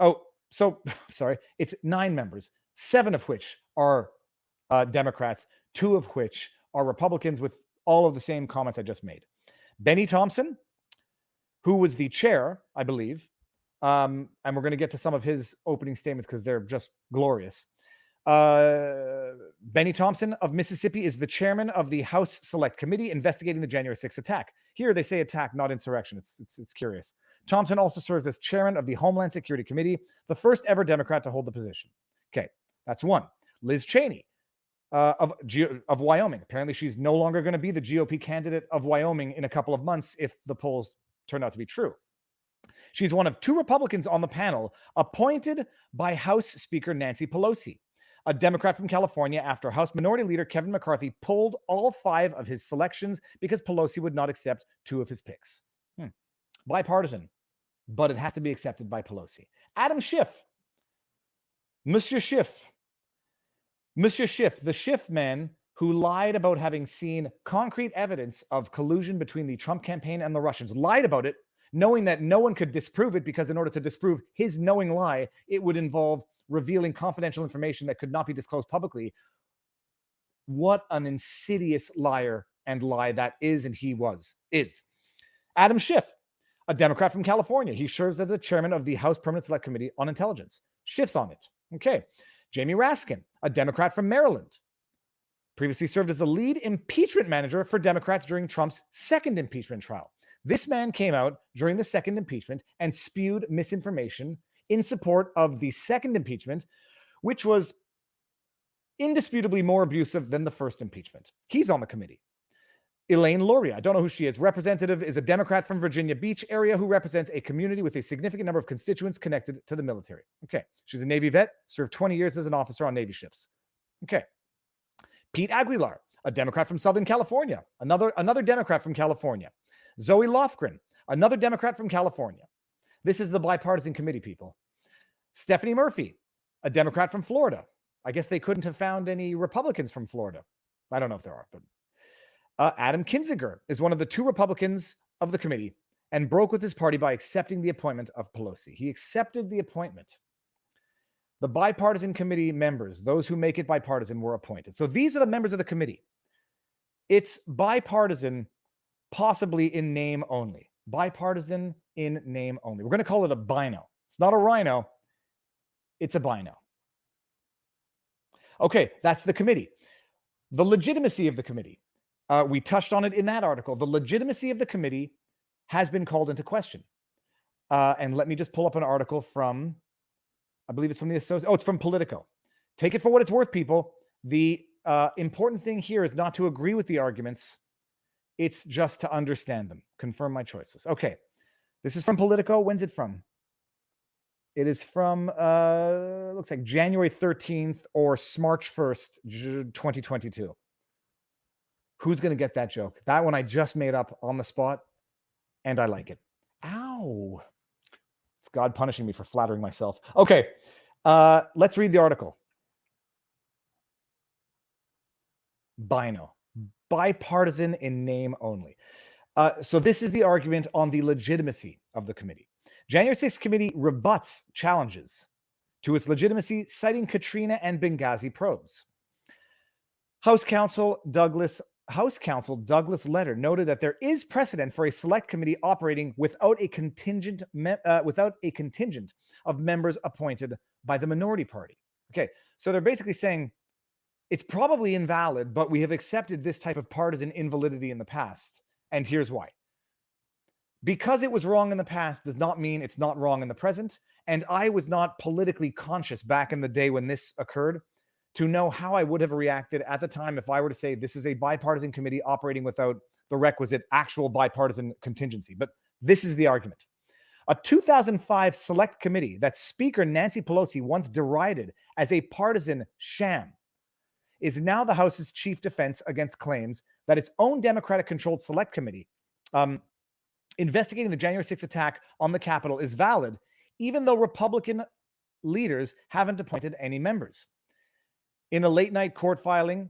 Oh, so sorry. It's 9 members, 7 of which are Democrats, 2 of which are Republicans, with all of the same comments I just made. Benny Thompson, who was the chair, I believe, and we're going to get to some of his opening statements because they're just glorious. Benny Thompson of Mississippi is the chairman of the House Select Committee investigating the January 6th attack. Here they say attack, not insurrection. It's curious. Thompson also serves as chairman of the Homeland Security Committee, the first ever Democrat to hold the position. Okay, that's one. Liz Cheney of Wyoming. Apparently she's no longer going to be the GOP candidate of Wyoming in a couple of months if the polls turn out to be true. She's one of 2 Republicans on the panel appointed by House Speaker Nancy Pelosi, a Democrat from California, after House Minority Leader Kevin McCarthy pulled all 5 of his selections because Pelosi would not accept 2 of his picks. Bipartisan, but it has to be accepted by Pelosi. Adam Schiff. Monsieur Schiff, the Schiff man who lied about having seen concrete evidence of collusion between the Trump campaign and the Russians, lied about it, knowing that no one could disprove it, because in order to disprove his knowing lie, it would involve revealing confidential information that could not be disclosed publicly. What an insidious liar and lie that is, and is. Adam Schiff, a Democrat from California. He serves as the chairman of the House Permanent Select Committee on Intelligence. Schiff's on it. Okay. Jamie Raskin, a Democrat from Maryland, previously served as the lead impeachment manager for Democrats during Trump's second impeachment trial. This man came out during the second impeachment and spewed misinformation in support of the second impeachment, which was indisputably more abusive than the first impeachment. He's on the committee. Elaine Luria, I don't know who she is. Representative is a Democrat from Virginia Beach area who represents a community with a significant number of constituents connected to the military. Okay. She's a Navy vet, served 20 years as an officer on Navy ships. Okay. Pete Aguilar, a Democrat from Southern California, another Democrat from California. Zoe Lofgren, another Democrat from California. This is the bipartisan committee, people. Stephanie Murphy, a Democrat from Florida. I guess they couldn't have found any Republicans from Florida. I don't know if there are, but Adam Kinzinger is one of the 2 Republicans of the committee and broke with his party by accepting the appointment of Pelosi. He accepted the appointment. The bipartisan committee members, those who make it bipartisan, were appointed. So these are the members of the committee. It's bipartisan, possibly in name only. Bipartisan in name only. We're going to call it a bino. It's not a rhino. It's a bino. Okay, that's the committee. The legitimacy of the committee. We touched on it in that article. The legitimacy of the committee has been called into question. And let me just pull up an article from, I believe it's from the Associated. Oh, it's from Politico. Take it for what it's worth, people. The important thing here is not to agree with the arguments. It's just to understand them. Confirm my choices. Okay. This is from Politico. When's it from? It is from, looks like January 13th or March 1st, 2022. Who's going to get that joke? That one I just made up on the spot, and I like it. Ow. It's God punishing me for flattering myself. Okay, let's read the article. Bino. Bipartisan in name only. So this is the argument on the legitimacy of the committee. January 6th committee rebuts challenges to its legitimacy, citing Katrina and Benghazi probes. House Counsel Douglas Letter noted that there is precedent for a select committee operating without a contingent of members appointed by the minority party. Okay, so they're basically saying it's probably invalid, but we have accepted this type of partisan invalidity in the past, and here's why. Because it was wrong in the past does not mean it's not wrong in the present, and I was not politically conscious back in the day when this occurred to know how I would have reacted at the time if I were to say this is a bipartisan committee operating without the requisite actual bipartisan contingency. But this is the argument. A 2005 select committee that Speaker Nancy Pelosi once derided as a partisan sham is now the House's chief defense against claims that its own Democratic-controlled select committee investigating the January 6th attack on the Capitol is valid, even though Republican leaders haven't appointed any members. In a late-night court filing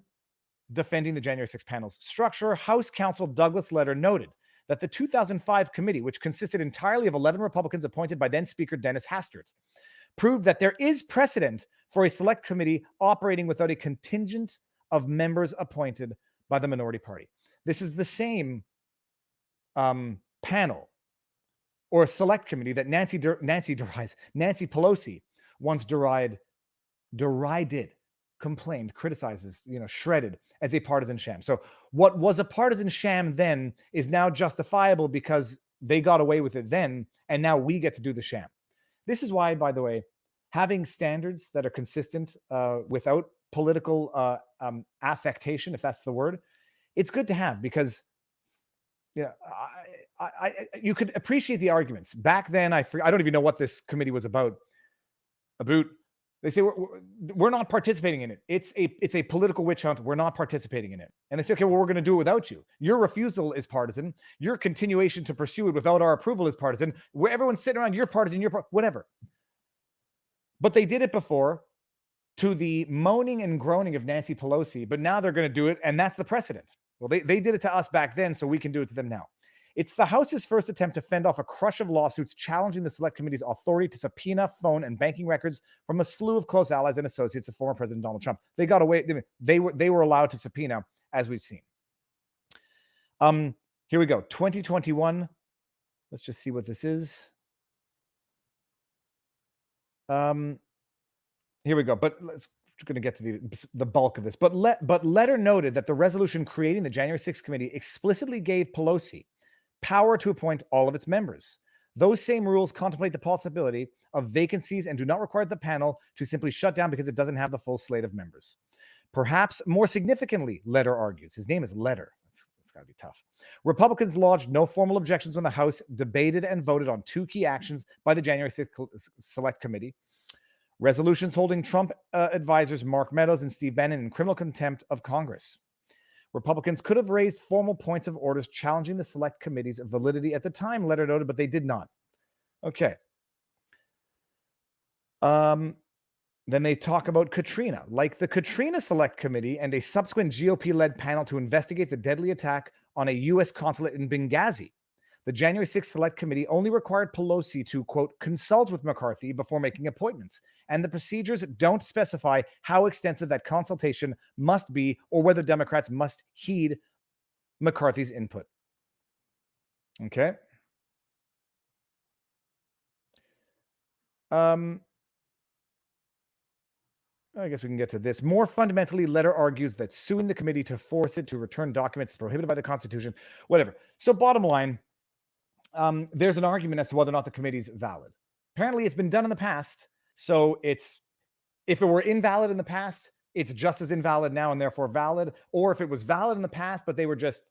defending the January 6th panel's structure, House Counsel Douglas Letter noted that the 2005 committee, which consisted entirely of 11 Republicans appointed by then-Speaker Dennis Hastert, proved that there is precedent for a select committee operating without a contingent of members appointed by the minority party. This is the same panel or select committee that Nancy Pelosi once derided, complained, criticizes, shredded as a partisan sham. So what was a partisan sham then is now justifiable because they got away with it then, and now we get to do the sham. This is why, by the way, having standards that are consistent without political affectation, if that's the word, it's good to have because you could appreciate the arguments. Back then, I don't even know what this committee was about. They say we're not participating in it. It's a political witch hunt. We're not participating in it. And they say, okay, well, we're going to do it without you. Your refusal is partisan. Your continuation to pursue it without our approval is partisan. Where everyone's sitting around, you're partisan, whatever. But they did it before to the moaning and groaning of Nancy Pelosi, but now they're going to do it, and that's the precedent. Well, they did it to us back then, so we can do it to them now. It's the House's first attempt to fend off a crush of lawsuits challenging the Select Committee's authority to subpoena phone and banking records from a slew of close allies and associates of former President Donald Trump. They got away. They were allowed to subpoena, as we've seen. Here we go. 2021. Let's just see what this is. Here we go. But we're going to get to the bulk of this. But Letter noted that the resolution creating the January 6th committee explicitly gave Pelosi power to appoint all of its members. Those same rules contemplate the possibility of vacancies and do not require the panel to simply shut down because it doesn't have the full slate of members. Perhaps more significantly, Letter argues, his name is Letter. It's It's got to be tough. Republicans lodged no formal objections when the House debated and voted on 2 key actions by the January 6th Select Committee. Resolutions holding Trump advisors Mark Meadows and Steve Bannon in criminal contempt of Congress. Republicans could have raised formal points of orders challenging the Select Committee's validity at the time, letter noted, but they did not. Okay. Then they talk about Katrina. Like the Katrina Select Committee and a subsequent GOP-led panel to investigate the deadly attack on a U.S. consulate in Benghazi, the January 6th Select Committee only required Pelosi to, quote, consult with McCarthy before making appointments. And the procedures don't specify how extensive that consultation must be or whether Democrats must heed McCarthy's input. Okay. I guess we can get to this. More fundamentally, letter argues that suing the committee to force it to return documents is prohibited by the Constitution. Whatever. So bottom line, there's an argument as to whether or not the committee is valid. Apparently, it's been done in the past. So if it were invalid in the past, it's just as invalid now and therefore valid. Or if it was valid in the past, but they were just,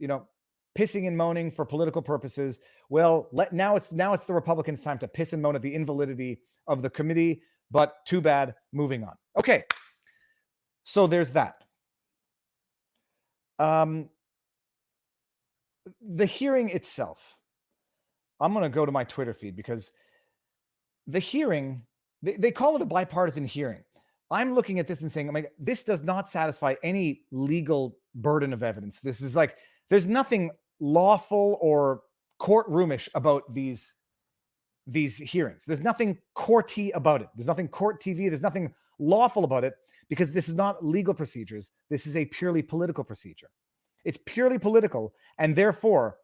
pissing and moaning for political purposes. Well, now it's the Republicans' time to piss and moan at the invalidity of the committee. But too bad, moving on. Okay, so there's that. The hearing itself, I'm going to go to my Twitter feed because the hearing, they call it a bipartisan hearing. I'm looking at this and saying, this does not satisfy any legal burden of evidence. This is like, there's nothing lawful or courtroomish about these hearings. There's nothing courty about it. There's nothing court TV. There's nothing lawful about it because this is not legal procedures. This is a purely political procedure. It's purely political, and therefore,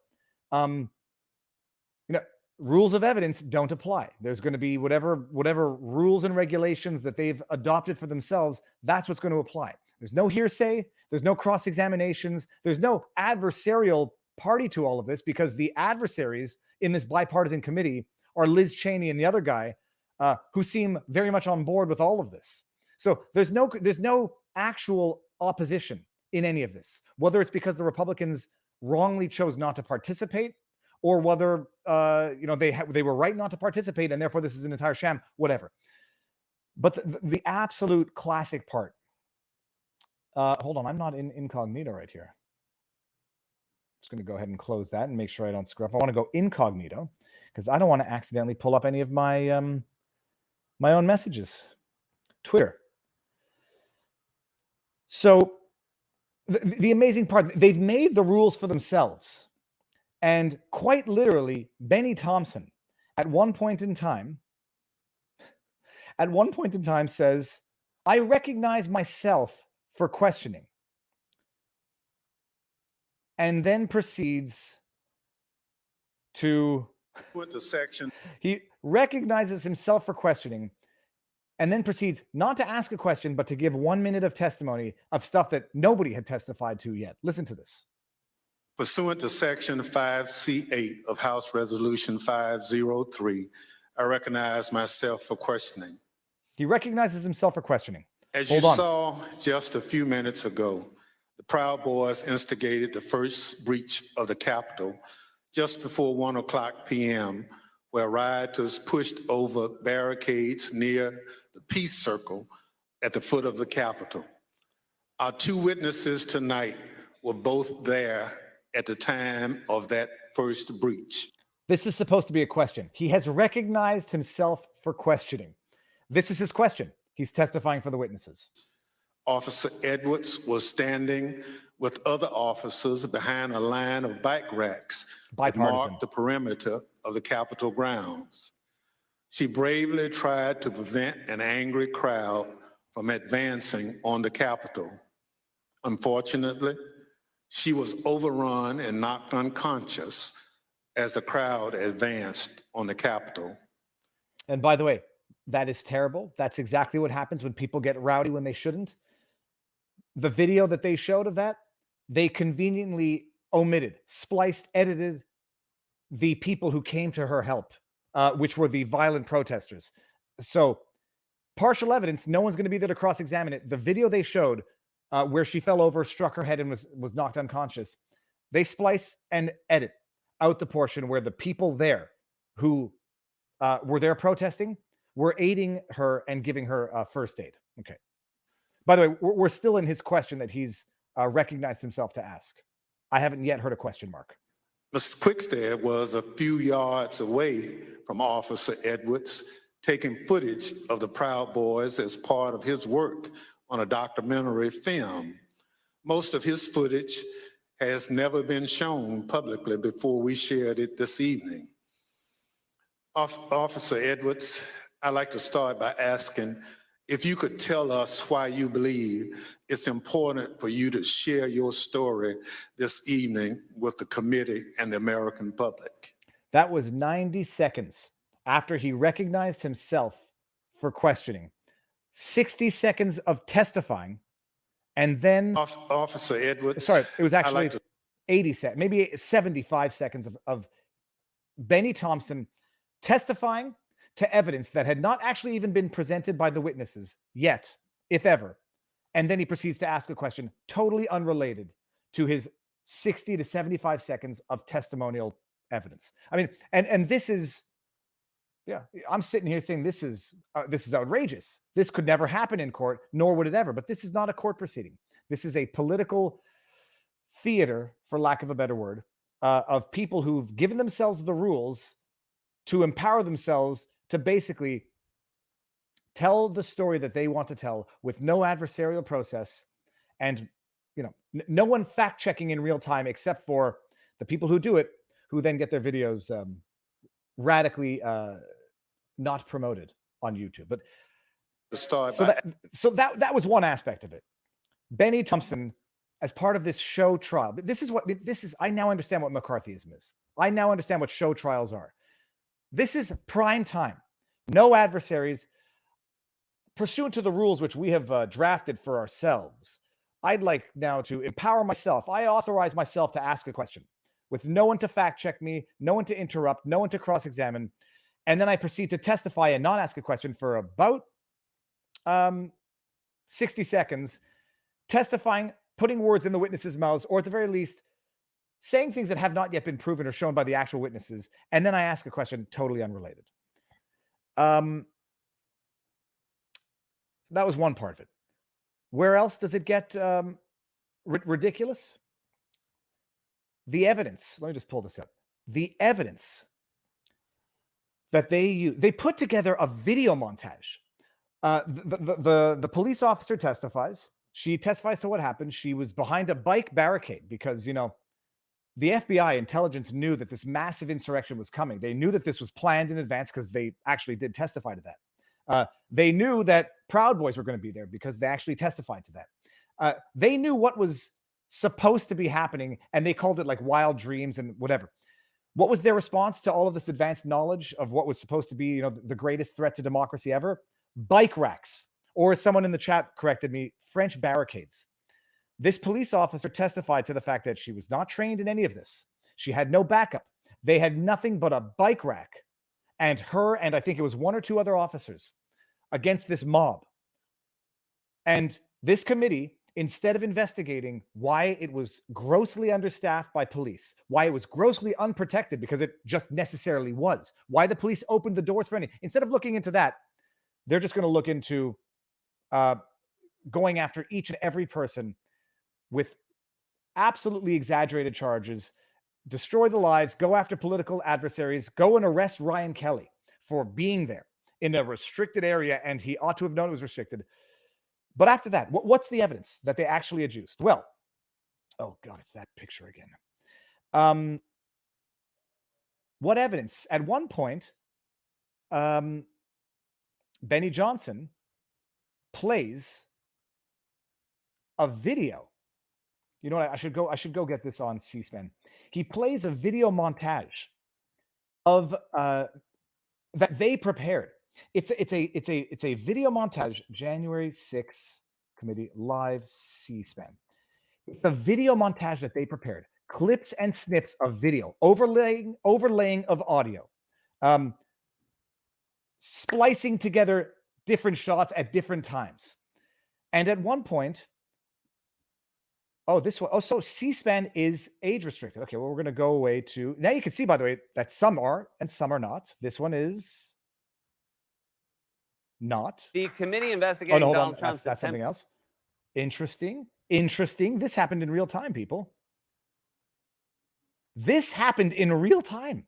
rules of evidence don't apply. There's going to be whatever rules and regulations that they've adopted for themselves. That's what's going to apply. There's no hearsay. There's no cross-examinations. There's no adversarial party to all of this because the adversaries in this bipartisan committee are Liz Cheney and the other guy who seem very much on board with all of this. So there's no actual opposition in any of this, whether it's because the Republicans wrongly chose not to participate or whether they were right not to participate and therefore this is an entire sham, whatever. But the absolute classic part. Hold on, I'm not in incognito right here. Just going to go ahead and close that and make sure I don't screw up. I want to go incognito because I don't want to accidentally pull up any of my my own messages. Twitter. So the amazing part, they've made the rules for themselves. And quite literally, Benny Thompson, at one point in time says, I recognize myself for questioning. And then proceeds to with the section. He recognizes himself for questioning and then proceeds not to ask a question, but to give 1 minute of testimony of stuff that nobody had testified to yet. Listen to this. Pursuant to Section 5C8 of House Resolution 503, I recognize myself for questioning. He recognizes himself for questioning. As you saw just a few minutes ago, the Proud Boys instigated the first breach of the Capitol just before 1:00 p.m., where rioters pushed over barricades near the Peace Circle at the foot of the Capitol. Our 2 witnesses tonight were both there at the time of that first breach. This is supposed to be a question. He has recognized himself for questioning. This is his question. He's testifying for the witnesses. Officer Edwards was standing with other officers behind a line of bike racks that marked the perimeter of the Capitol grounds. She bravely tried to prevent an angry crowd from advancing on the Capitol. Unfortunately, she was overrun and knocked unconscious as the crowd advanced on the Capitol. And by the way, that is terrible. That's exactly what happens when people get rowdy when they shouldn't. The video that they showed of that, they conveniently omitted, spliced, edited the people who came to her help, which were the violent protesters. So partial evidence, no one's going to be there to cross-examine it. The video they showed where she fell over, struck her head, and was knocked unconscious, They splice and edit out the portion where the people there who were there protesting were aiding her and giving her first aid. Okay. By the way, we're still in his question that he's recognized himself to ask. I haven't yet heard a question mark. Mr. Quickstead was a few yards away from Officer Edwards, taking footage of the Proud Boys as part of his work on a documentary film. Most of his footage has never been shown publicly before we shared it this evening. Officer Edwards, I'd like to start by asking if you could tell us why you believe it's important for you to share your story this evening with the committee and the American public. That was 90 seconds after he recognized himself for questioning, 60 seconds of testifying, and then Officer Edwards. Sorry, it was actually like 80 seconds, maybe 75 seconds of Benny Thompson testifying to evidence that had not actually even been presented by the witnesses yet, if ever. And then he proceeds to ask a question totally unrelated to his 60 to 75 seconds of testimonial evidence. I mean, and this is, yeah, I'm sitting here saying this is outrageous. This could never happen in court, nor would it ever. But this is not a court proceeding. This is a political theater, for lack of a better word, of people who've given themselves the rules to empower themselves to basically tell the story that they want to tell with no adversarial process, and no one fact checking in real time except for the people who do it, who then get their videos radically not promoted on YouTube. But so that was one aspect of it. Benny Thompson, as part of this show trial, but this is I now understand what McCarthyism is. I now understand what show trials are. This is prime time. No adversaries. Pursuant to the rules which we have drafted for ourselves, I'd like now to empower myself. I authorize myself to ask a question with no one to fact check me, no one to interrupt, no one to cross-examine. And then I proceed to testify and not ask a question for about 60 seconds, testifying, putting words in the witnesses' mouths, or at the very least, saying things that have not yet been proven or shown by the actual witnesses, and then I ask a question totally unrelated. That was one part of it. Where else does it get ridiculous? The evidence. Let me just pull this up. The evidence that they put together a video montage. The police officer testifies. She testifies to what happened. She was behind a bike barricade because, the FBI intelligence knew that this massive insurrection was coming. They knew that this was planned in advance because they actually did testify to that. They knew that Proud Boys were going to be there because they actually testified to that. They knew what was supposed to be happening, and they called it like wild dreams and whatever. What was their response to all of this advanced knowledge of what was supposed to be, the greatest threat to democracy ever? Bike racks, or as someone in the chat corrected me, French barricades. This police officer testified to the fact that she was not trained in any of this. She had no backup. They had nothing but a bike rack and her, and I think it was one or two other officers against this mob. And this committee, instead of investigating why it was grossly understaffed by police, why it was grossly unprotected because it just necessarily was, why the police opened the doors for any, instead of looking into that, they're just going to look into going after each and every person with absolutely exaggerated charges, destroy the lives, go after political adversaries, go and arrest Ryan Kelly for being there in a restricted area, and he ought to have known it was restricted. But after that, what's the evidence that they actually adduced? Well, oh God, it's that picture again. What evidence? At one point, Benny Johnson plays a video. You know what? I should go get this on C-SPAN. He plays a video montage of that they prepared. It's a video montage. January 6th committee live C-SPAN. It's a video montage that they prepared. Clips and snips of video, overlaying of audio, splicing together different shots at different times. And at one point, Oh, this one. Oh, so C-SPAN is age restricted. Okay, well, we're going to go away to, now you can see, by the way, that some are and some are not. This one is not. The committee Oh, investigating no, hold on. Donald Trump's That's something attempt. else. Interesting. Interesting. This happened in real time, people. This happened in real time.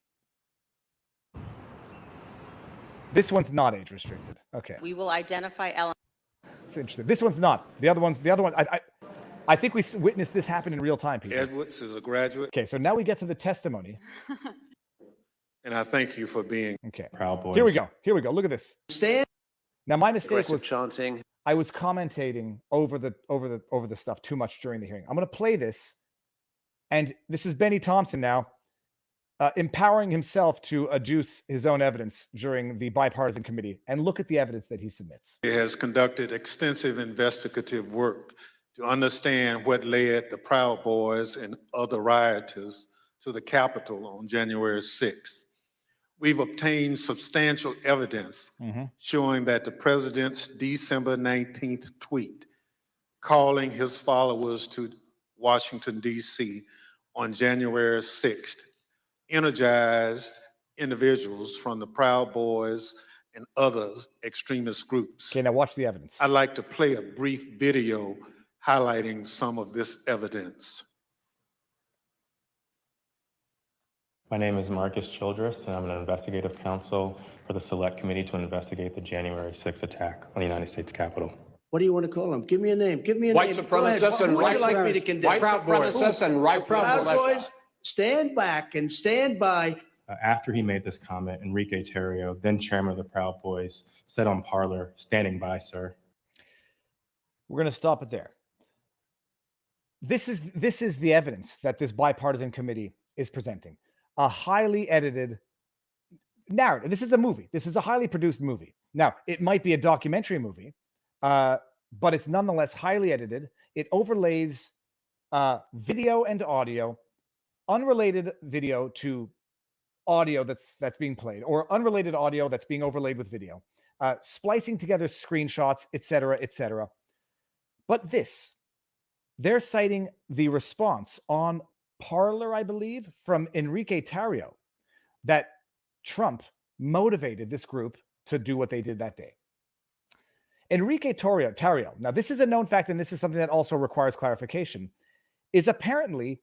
This one's not age restricted. Okay. We will identify elements. It's interesting. This one's not. The other one, I think we witnessed this happen in real time, people. Edwards is a graduate, Okay, so now we get to the testimony. and I thank you for being Okay. Proud Boys. Here we go. Here we go. Look at this. Now my mistake Aggressive was chanting. I was commentating over the stuff too much during the hearing. I'm going to play this, and this is Benny Thompson now, empowering himself to adduce his own evidence during the bipartisan committee, and look at the evidence that he submits. He has conducted extensive investigative work to understand what led the Proud Boys and other rioters to the Capitol on January 6th. We've obtained substantial evidence showing that the president's December 19th tweet calling his followers to Washington, D.C. on January 6th energized individuals from the Proud Boys and other extremist groups. Okay, now watch the evidence. I'd like to play a brief video highlighting some of this evidence. My name is Marcus Childress, and I'm an investigative counsel for the Select Committee to investigate the January 6th attack on the United States Capitol. What do you want to call them? Give me a name. Give me a White name. Go ahead. supremacists and Who would white you like me to condemn? White supremacists and right Proud Boys. Boys, stand back and stand by. After he made this comment, Enrique Tarrio, then chairman of the Proud Boys, said on Parler, "Standing by, sir." We're going to stop it there. This is the evidence that this bipartisan committee is presenting. A highly edited narrative. This is a movie. This is a highly produced movie. Now, it might be a documentary movie, but it's nonetheless highly edited. It overlays video and audio, unrelated video to audio that's being played, or unrelated audio that's being overlaid with video, splicing together screenshots, etc., etc. But they're citing the response on Parler, I believe, from Enrique Tarrio, that Trump motivated this group to do what they did that day. Enrique Tarrio, now this is a known fact, and this is something that also requires clarification, is apparently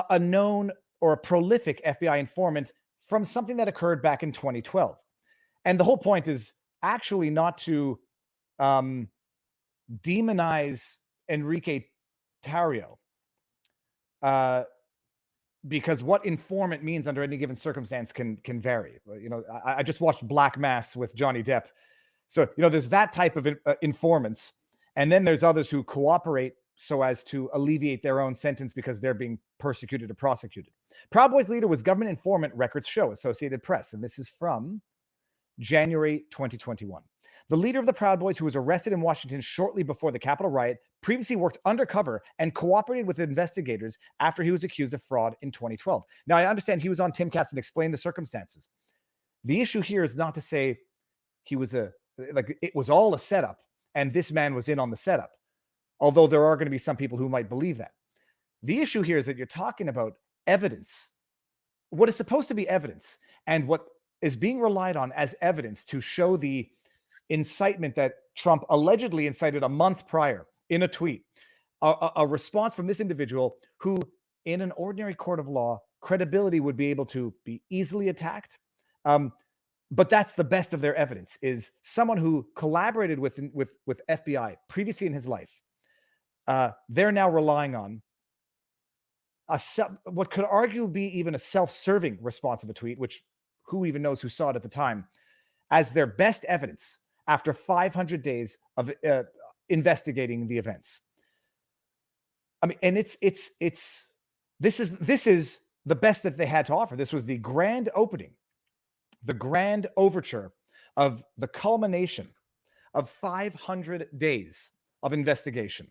a known or a prolific FBI informant from something that occurred back in 2012. And the whole point is actually not to demonize Enrique Tarrio, because what informant means under any given circumstance can vary. You know, I just watched Black Mass with Johnny Depp. So, you know, there's that type of informants. And then there's others who cooperate so as to alleviate their own sentence because they're being persecuted or prosecuted. Proud Boys leader was government informant, records show, Associated Press. And this is from January 2021. The leader of the Proud Boys, who was arrested in Washington shortly before the Capitol riot, previously worked undercover and cooperated with investigators after he was accused of fraud in 2012. Now, I understand he was on Timcast and explained the circumstances. The issue here is not to say he was it was all a setup and this man was in on the setup, although there are going to be some people who might believe that. The issue here is that you're talking about evidence, what is supposed to be evidence, and what is being relied on as evidence to show the incitement that Trump allegedly incited a month prior in a tweet, a response from this individual who, in an ordinary court of law, credibility would be able to be easily attacked. But that's the best of their evidence, is someone who collaborated with FBI previously in his life. They're now relying on what could arguably be even a self-serving response of a tweet, which who even knows who saw it at the time, as their best evidence after 500 days of investigating the events. I mean, and this is the best that they had to offer. This was the grand opening, the grand overture of the culmination of 500 days of investigation.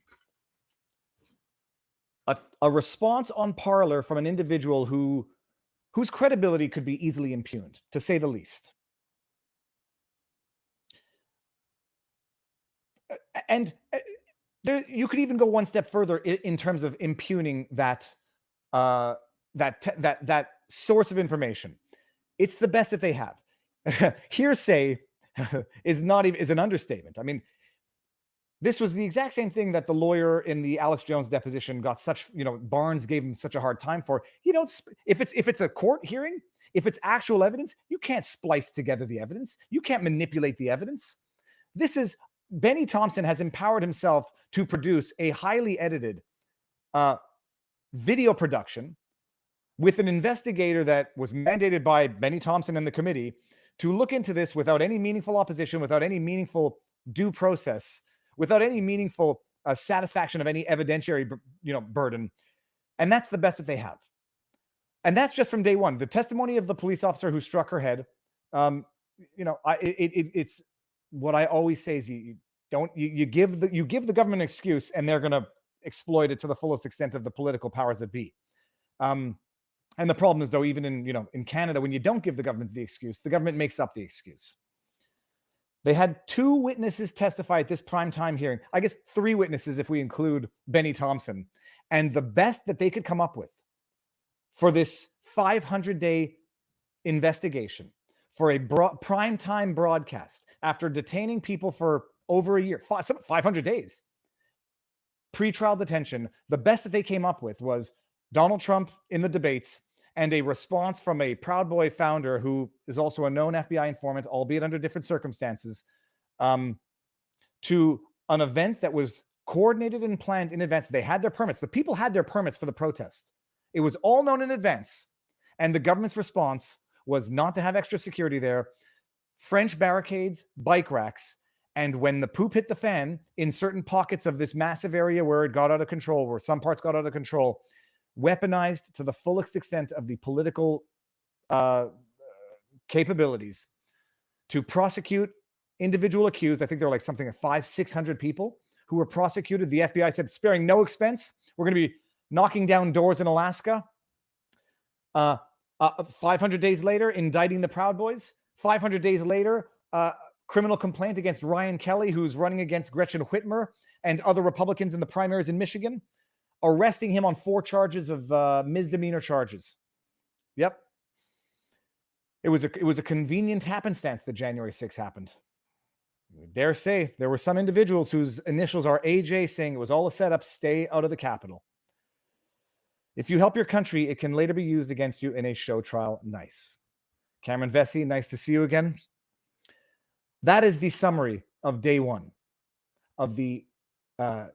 A response on Parler from an individual whose credibility could be easily impugned, to say the least. And You could even go one step further in terms of impugning that that source of information. It's the best that they have. Hearsay is an understatement. I mean, this was the exact same thing that the lawyer in the Alex Jones deposition got such, Barnes gave him such a hard time for. You don't, if it's a court hearing, if it's actual evidence, you can't splice together the evidence. You can't manipulate the evidence. Benny Thompson has empowered himself to produce a highly edited video production with an investigator that was mandated by Benny Thompson and the committee to look into this without any meaningful opposition, without any meaningful due process, without any meaningful satisfaction of any evidentiary, burden. And that's the best that they have. And that's just from day one. The testimony of the police officer who struck her head, it's what I always say is you give the government an excuse and they're going to exploit it to the fullest extent of the political powers that be. And the problem is, though, even in Canada, when you don't give the government the excuse, the government makes up the excuse. They had 2 witnesses testify at this primetime hearing. I guess 3 witnesses if we include Benny Thompson. And the best that they could come up with for this 500-day investigation, for a primetime broadcast, after detaining people for over a year, 500 days, pretrial detention, the best that they came up with was Donald Trump in the debates and a response from a Proud Boy founder who is also a known FBI informant, albeit under different circumstances, to an event that was coordinated and planned in advance. They had their permits. The people had their permits for the protest. It was all known in advance. And the government's response was not to have extra security there, French barricades, bike racks, and when the poop hit the fan in certain pockets of this massive area where it got out of control, where some parts got out of control, weaponized to the fullest extent of the political capabilities to prosecute individual accused. I think there were like something like 500-600 people who were prosecuted. The FBI said, sparing no expense, we're going to be knocking down doors in Alaska. 500 days later, indicting the Proud Boys. 500 days later, criminal complaint against Ryan Kelly, who's running against Gretchen Whitmer and other Republicans in the primaries in Michigan, arresting him on 4 charges of misdemeanor charges. Yep. It was a convenient happenstance that January 6th happened. I dare say there were some individuals whose initials are AJ saying it was all a setup, stay out of the Capitol. If you help your country, it can later be used against you in a show trial. Nice. Cameron Vesey, nice to see you again. That is the summary of day 1 of the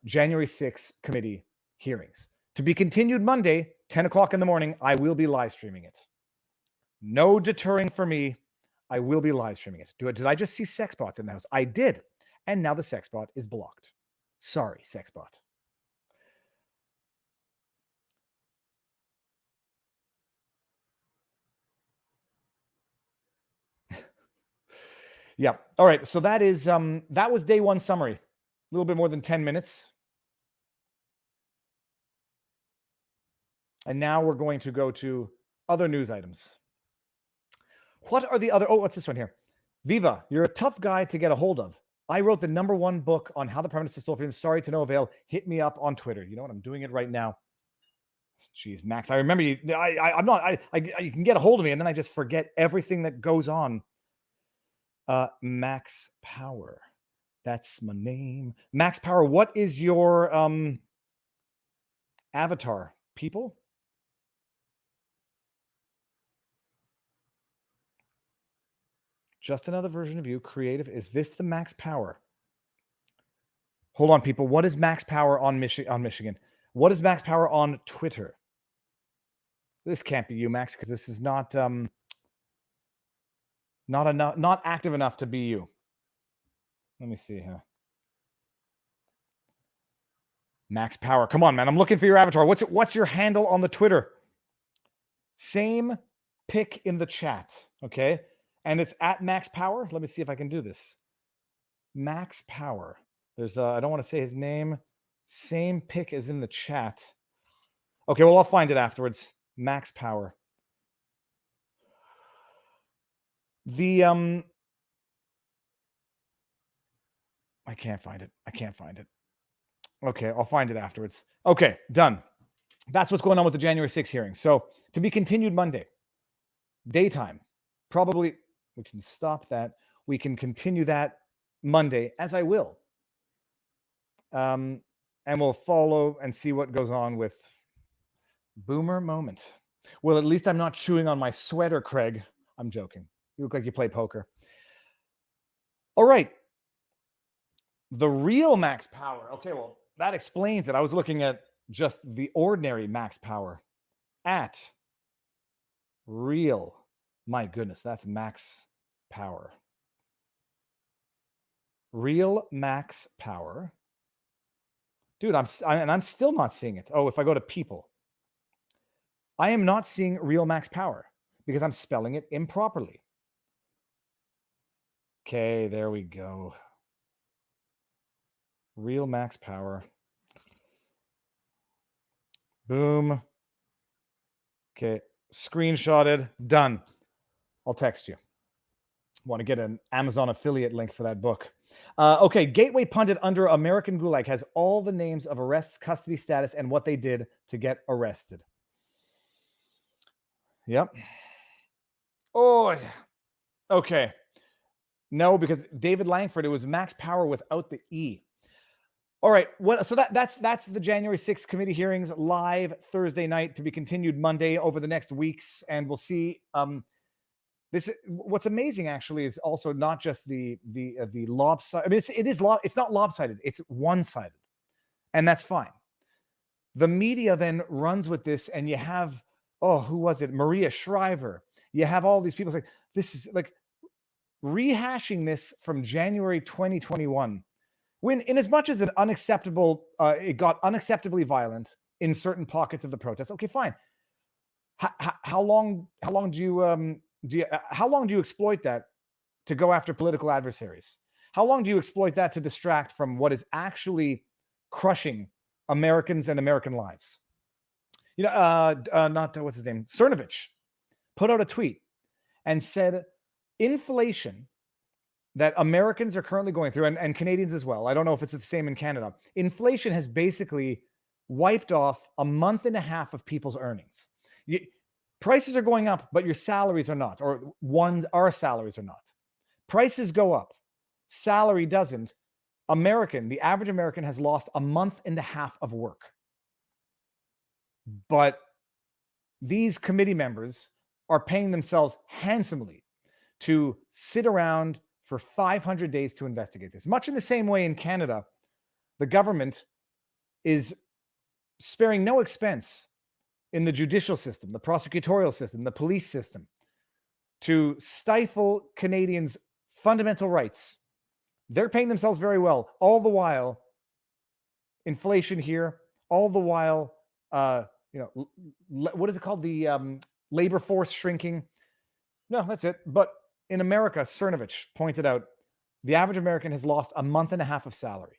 January 6th committee hearings. To be continued Monday, 10 o'clock in the morning, I will be live streaming it. No deterring for me. I will be live streaming it. Did I just see sex bots in the house? I did. And now the sex bot is blocked. Sorry, sex bot. Yeah. All right. So that was day 1 summary. A little bit more than 10 minutes. And now we're going to go to other news items. What are the other? Oh, what's this one here? Viva, you're a tough guy to get a hold of. I wrote the #1 book on how the Prime Minister stole freedom. Sorry to no avail. Hit me up on Twitter. You know what? I'm doing it right now. Jeez, Max. I remember you. You can get a hold of me, and then I just forget everything that goes on. Max Power. That's my name. Max Power. What is your avatar, people? Just another version of you. Creative. Is this the Max Power? Hold on, people. What is Max Power on Michigan? What is Max Power on Twitter? This can't be you, Max, because this is not active enough to be you. Let me see here. Max Power. Come on, man. I'm looking for your avatar. What's your handle on the Twitter? Same pick in the chat. Okay. And it's at Max Power. Let me see if I can do this. Max Power. There's I don't want to say his name. Same pick as in the chat. Okay, well, I'll find it afterwards. Max Power. The I can't find it. Okay, I'll find it afterwards. Okay, done. That's what's going on with the January 6th hearing. So to be continued Monday, daytime. Probably we can stop that. We can continue that Monday, as I will. And we'll follow and see what goes on with Boomer Moment. Well, at least I'm not chewing on my sweater, Craig. I'm joking. You look like you play poker. All right. The real max power. Okay, well, that explains it. I was looking at just the ordinary max power at real. My goodness, that's max power. Real max power. Dude, I'm still not seeing it. Oh, if I go to people, I am not seeing real max power because I'm spelling it improperly. Okay, there we go. Real max power. Boom. Okay, screenshotted. Done. I'll text you. Want to get an Amazon affiliate link for that book. Okay, Gateway Pundit under American Gulag has all the names of arrests, custody status, and what they did to get arrested. Yep. Oh, yeah. Okay. No, because David Langford, it was max power without the E. All right. So that's the January 6th committee hearings live Thursday night to be continued Monday over the next weeks, and we'll see. What's amazing actually is also not just the lopsided. I mean, it's not lopsided. It's one-sided, and that's fine. The media then runs with this, and you have who was it? Maria Shriver. You have all these people saying this is like rehashing this from January 2021. When, in as much as it got unacceptably violent in certain pockets of the protest. Okay, fine. How long do you exploit that to go after political adversaries? How long do you exploit that to distract from what is actually crushing Americans and American lives? You know, not what's his name, Cernovich, put out a tweet and said inflation that Americans are currently going through, and Canadians as well. I don't know if it's the same in Canada. Inflation has basically wiped off a month and a half of people's earnings. Prices are going up, but your salaries are not, or our salaries are not. Prices go up, salary doesn't. The average American has lost a month and a half of work. But these committee members are paying themselves handsomely to sit around for 500 days to investigate this. Much in the same way in Canada, the government is sparing no expense in the judicial system, the prosecutorial system, the police system, to stifle Canadians' fundamental rights. They're paying themselves very well, all the while inflation here, all the while, what is it called? The labor force shrinking. No, that's it. But in America, Cernovich pointed out the average American has lost a month and a half of salary.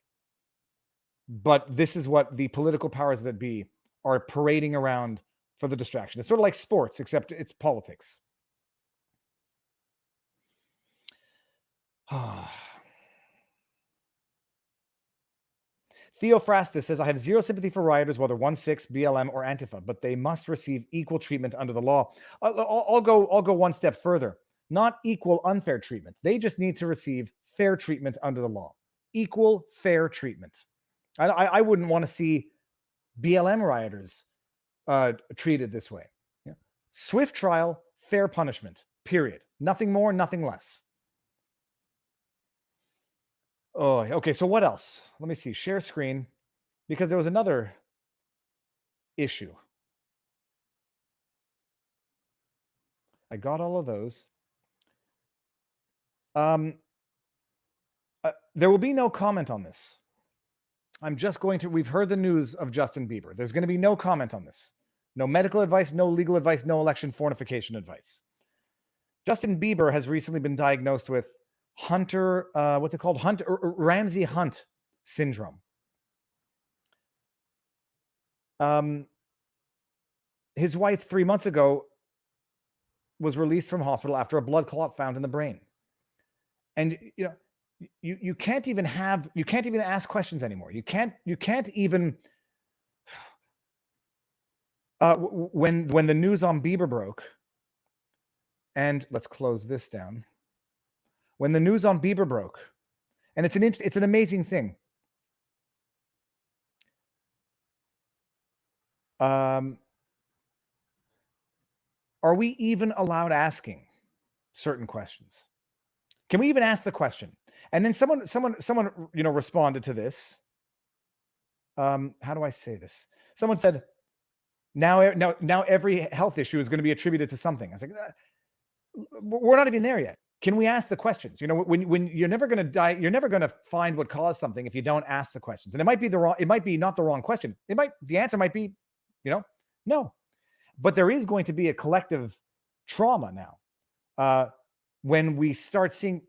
But this is what the political powers that be are parading around for the distraction. It's sort of like sports, except it's politics. Theophrastus says, I have zero sympathy for rioters, whether 1-6, BLM, or Antifa, but they must receive equal treatment under the law. I'll go one step further. Not equal unfair treatment. They just need to receive fair treatment under the law. Equal fair treatment. I wouldn't want to see BLM rioters treated this way. Yeah. Swift trial, fair punishment, period. Nothing more, nothing less. Oh, okay. So what else? Let me see. Share screen, because there was another issue. I got all of those. There will be no comment on this. We've heard the news of Justin Bieber. There's going to be no comment on this. No medical advice, no legal advice, no election fortification advice. Justin Bieber has recently been diagnosed with Ramsay Hunt syndrome. His wife 3 months ago was released from hospital after a blood clot found in the brain. And, you can't even ask questions anymore. You can't even when the news on Bieber broke, and let's close this down. When the news on Bieber broke, and it's an amazing thing. Are we even allowed asking certain questions? Can we even ask the question? And then someone responded to this. How do I say this? Someone said, now every health issue is going to be attributed to something. I was like, we're not even there yet. Can we ask the questions? When you're never going to die, you're never going to find what caused something if you don't ask the questions. And it might be not the wrong question. The answer might be, no. But there is going to be a collective trauma now when we start seeing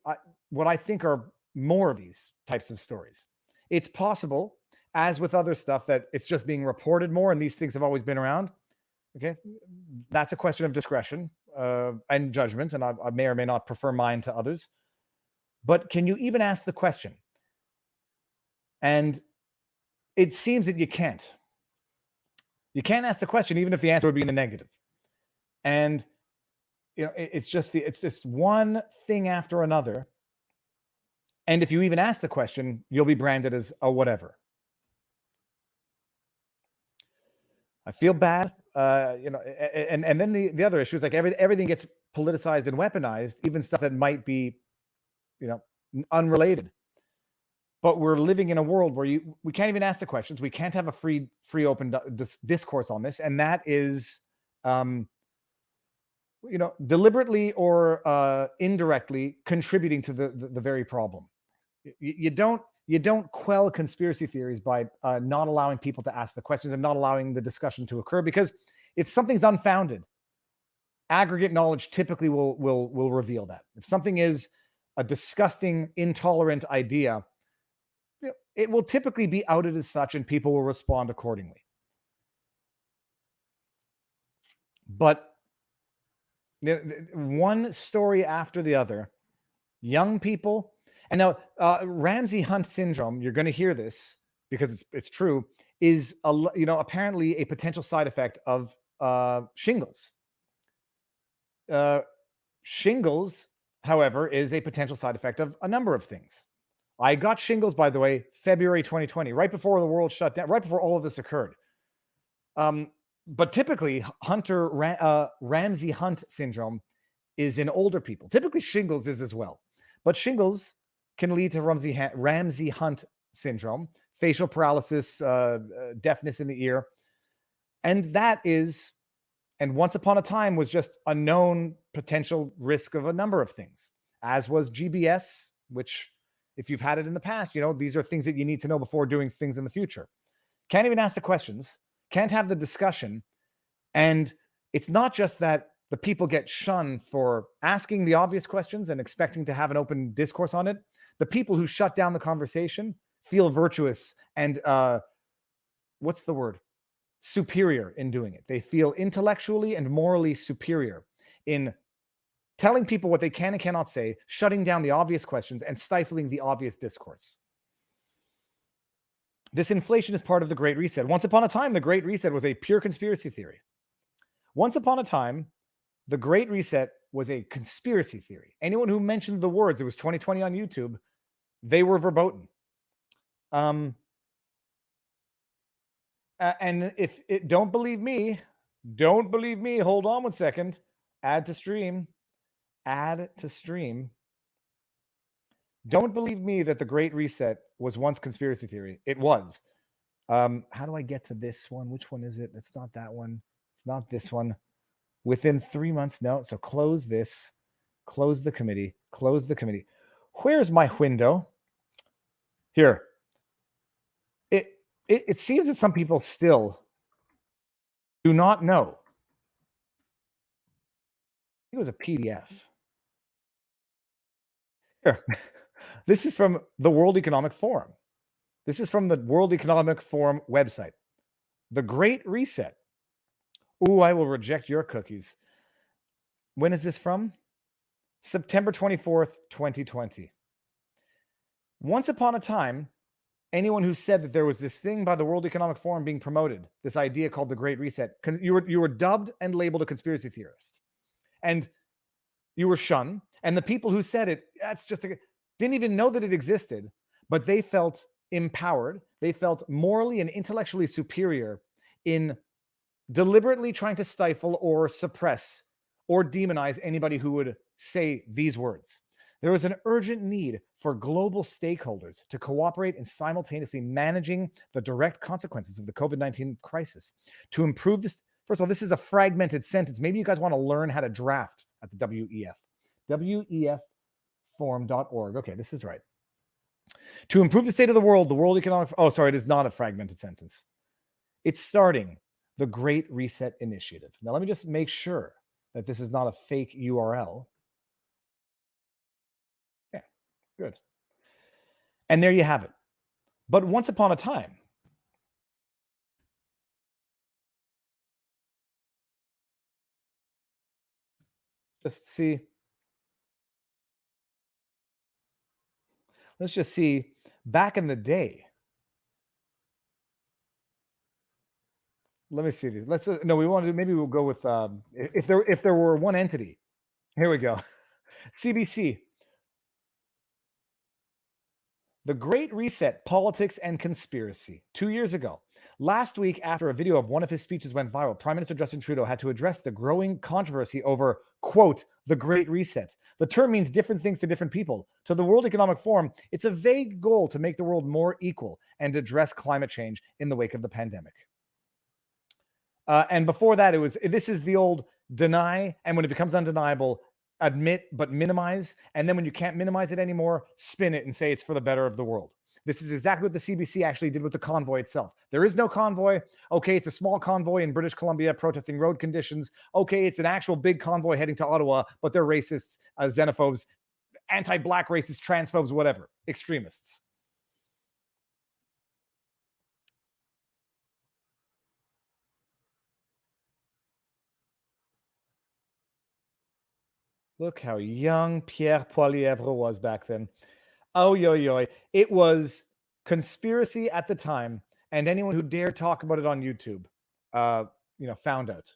what I think are more of these types of stories. It's possible, as with other stuff, that it's just being reported more, and these things have always been around. Okay, that's a question of discretion and judgment, and I may or may not prefer mine to others. But can you even ask the question? And it seems that you can't. You can't ask the question, even if the answer would be in the negative. And it's just one thing after another. And if you even ask the question, you'll be branded as a whatever. I feel bad, and then the other issue is like everything gets politicized and weaponized, even stuff that might be, unrelated. But we're living in a world where we can't even ask the questions. We can't have a free open discourse on this, and that is, deliberately or indirectly contributing to the very problem. You don't quell conspiracy theories by not allowing people to ask the questions and not allowing the discussion to occur, because if something's unfounded, aggregate knowledge typically will reveal that. If something is a disgusting, intolerant idea, it will typically be outed as such, and people will respond accordingly. But one story after the other, young people. And now, Ramsay Hunt syndrome, you're going to hear this because it's true, is apparently a potential side effect of shingles. Shingles, however, is a potential side effect of a number of things. I got shingles, by the way, February 2020, right before the world shut down, right before all of this occurred. But typically, Ramsay Hunt syndrome is in older people. Typically, shingles is as well. But shingles can lead to Ramsay Hunt syndrome, facial paralysis, deafness in the ear. And once upon a time was just a known potential risk of a number of things, as was GBS, which, if you've had it in the past, these are things that you need to know before doing things in the future. Can't even ask the questions, can't have the discussion. And it's not just that the people get shunned for asking the obvious questions and expecting to have an open discourse on it. The people who shut down the conversation feel virtuous and, what's the word? Superior in doing it. They feel intellectually and morally superior in telling people what they can and cannot say, shutting down the obvious questions, and stifling the obvious discourse. This inflation is part of the Great Reset. Once upon a time, the Great Reset was a pure conspiracy theory. Once upon a time, the Great Reset was a conspiracy theory. Anyone who mentioned the words, it was 2020 on YouTube, they were verboten. And if it don't believe me, hold on one second. Add to stream. Don't believe me that the Great Reset was once conspiracy theory. It was. How do I get to this one? Which one is it? It's not that one. It's not this one. Within 3 months, no. So close this. Close the committee. Where's my window? Here. It seems that some people still do not know. It was a PDF. Here. This is from the World Economic Forum. This is from the World Economic Forum website. The Great Reset. Ooh, I will reject your cookies. When is this from? September 24th, 2020. Once upon a time, anyone who said that there was this thing by the World Economic Forum being promoted, this idea called the Great Reset, you were dubbed and labeled a conspiracy theorist, and you were shunned. And the people who said it, didn't even know that it existed, but they felt empowered. They felt morally and intellectually superior in deliberately trying to stifle or suppress or demonize anybody who would say these words. There was an urgent need for global stakeholders to cooperate in simultaneously managing the direct consequences of the COVID-19 crisis. To improve this, first of all, this is a fragmented sentence. Maybe you guys want to learn how to draft at the WEF. WEFforum.org. Okay, this is right. To improve the state of the World Economic... Oh, sorry, it is not a fragmented sentence. It's starting the Great Reset Initiative. Now, let me just make sure that this is not a fake URL. Yeah, good. And there you have it. But once upon a time, let's just see, back in the day, let me see these. No, we want to, maybe we'll go with, if there were one entity, here we go. CBC. The Great Reset, Politics and Conspiracy. 2 years ago. Last week, after a video of one of his speeches went viral, Prime Minister Justin Trudeau had to address the growing controversy over, quote, the Great Reset. The term means different things to different people. To the World Economic Forum, it's a vague goal to make the world more equal and address climate change in the wake of the pandemic. And before that, this is the old deny, and when it becomes undeniable, admit but minimize, and then when you can't minimize it anymore, spin it and say it's for the better of the world. This is exactly what the CBC actually did with the convoy itself. There is no convoy. Okay, it's a small convoy in British Columbia protesting road conditions. Okay, it's an actual big convoy heading to Ottawa, but they're racists, xenophobes, anti-black racists, transphobes, whatever, extremists. Look how young Pierre Poilievre was back then. Oh, yo. It was conspiracy at the time, and anyone who dared talk about it on YouTube, found out.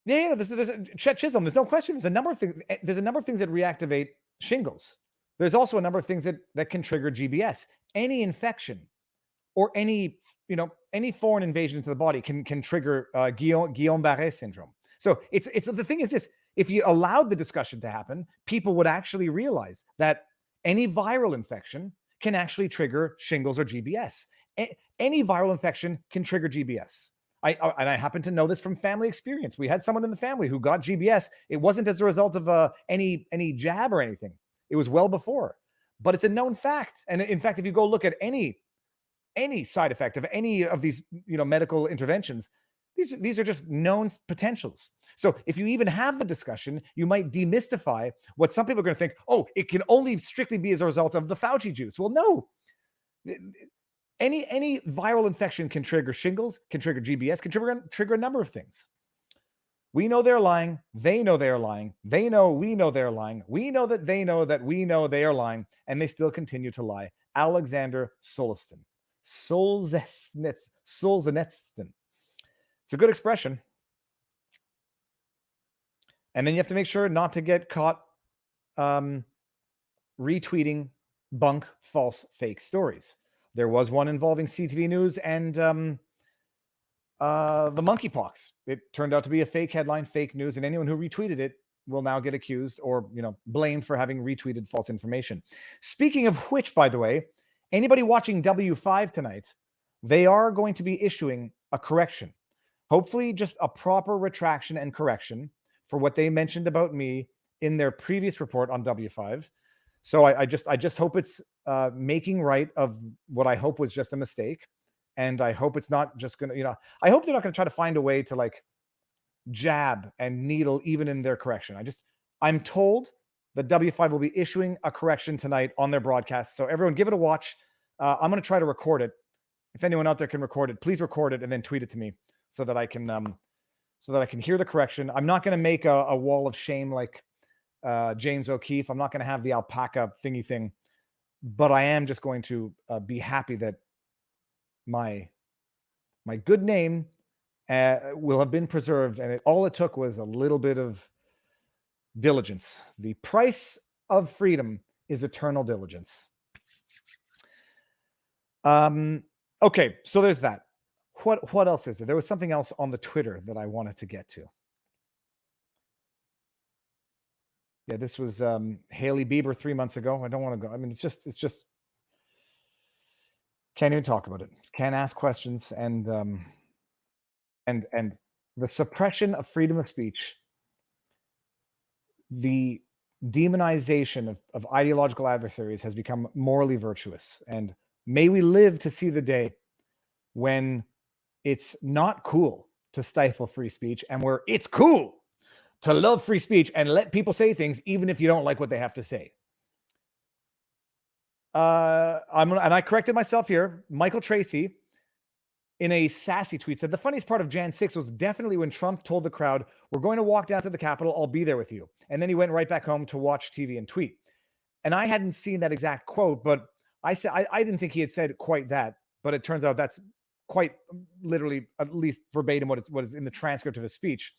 There's Chet Chisholm. There's no question. There's a number of things. There's a number of things that reactivate shingles. There's also a number of things that can trigger GBS. Any infection or any foreign invasion into the body can trigger Guillain-Barré syndrome. So it's the thing is this: if you allowed the discussion to happen, people would actually realize that any viral infection can actually trigger shingles or GBS. Any viral infection can trigger GBS. I happen to know this from family experience. We had someone in the family who got GBS. It wasn't as a result of any jab or anything. It was well before, but it's a known fact. And in fact, if you go look at any side effect of any of these medical interventions, these are just known potentials. So if you even have the discussion, you might demystify what some people are going to think, oh, it can only strictly be as a result of the Fauci juice. Well, no. Any viral infection can trigger shingles, can trigger GBS, can trigger a number of things. We know they're lying. They know they're lying. They know we know they're lying. We know that they know that we know they are lying, and they still continue to lie. Alexander Solzhenitsyn. It's a good expression. And then you have to make sure not to get caught retweeting bunk, false, fake stories. There was one involving CTV News and the monkeypox. It turned out to be a fake headline, fake news, and anyone who retweeted it will now get accused or blamed for having retweeted false information. Speaking of which, by the way, anybody watching W5 tonight, they are going to be issuing a correction. Hopefully just a proper retraction and correction for what they mentioned about me in their previous report on W5. So I just hope it's making right of what I hope was just a mistake. And I hope it's not just going to, I hope they're not going to try to find a way to jab and needle even in their correction. I'm told that W5 will be issuing a correction tonight on their broadcast. So everyone give it a watch. I'm going to try to record it. If anyone out there can record it, please record it and then tweet it to me so that I can hear the correction. I'm not going to make a wall of shame like James O'Keefe. I'm not going to have the alpaca thingy thing, but I am just going to be happy that my good name will have been preserved, and all it took was a little bit of diligence. The price of freedom is eternal diligence. Okay, so there's that. What else is there? There was something else on the Twitter that I wanted to get to. Yeah, this was Hailey Bieber 3 months ago. I don't want to go. I mean, it's just can't even talk about it. Can't ask questions, and the suppression of freedom of speech, the demonization of ideological adversaries has become morally virtuous. And may we live to see the day when it's not cool to stifle free speech, and where it's cool to love free speech and let people say things even if you don't like what they have to say. And I corrected myself here. Michael Tracy, in a sassy tweet, said the funniest part of Jan 6 was definitely when Trump told the crowd, "We're going to walk down to the Capitol. I'll be there with you." And then he went right back home to watch TV and tweet. And I hadn't seen that exact quote, but I said I didn't think he had said quite that. But it turns out that's quite literally, at least verbatim, what is in the transcript of his speech.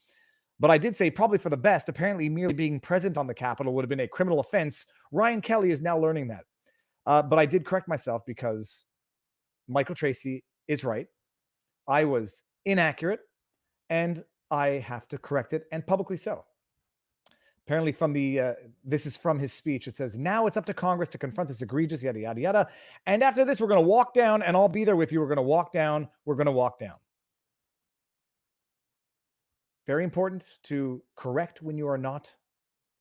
But I did say, probably for the best. Apparently, merely being present on the Capitol would have been a criminal offense. Ryan Kelly is now learning that. But I did correct myself because Michael Tracy is right. I was inaccurate, and I have to correct it, and publicly so. Apparently from this is from his speech. It says, now it's up to Congress to confront this egregious, yada, yada, yada. And after this, we're going to walk down, and I'll be there with you. We're going to walk down. We're going to walk down. Very important to correct when you are not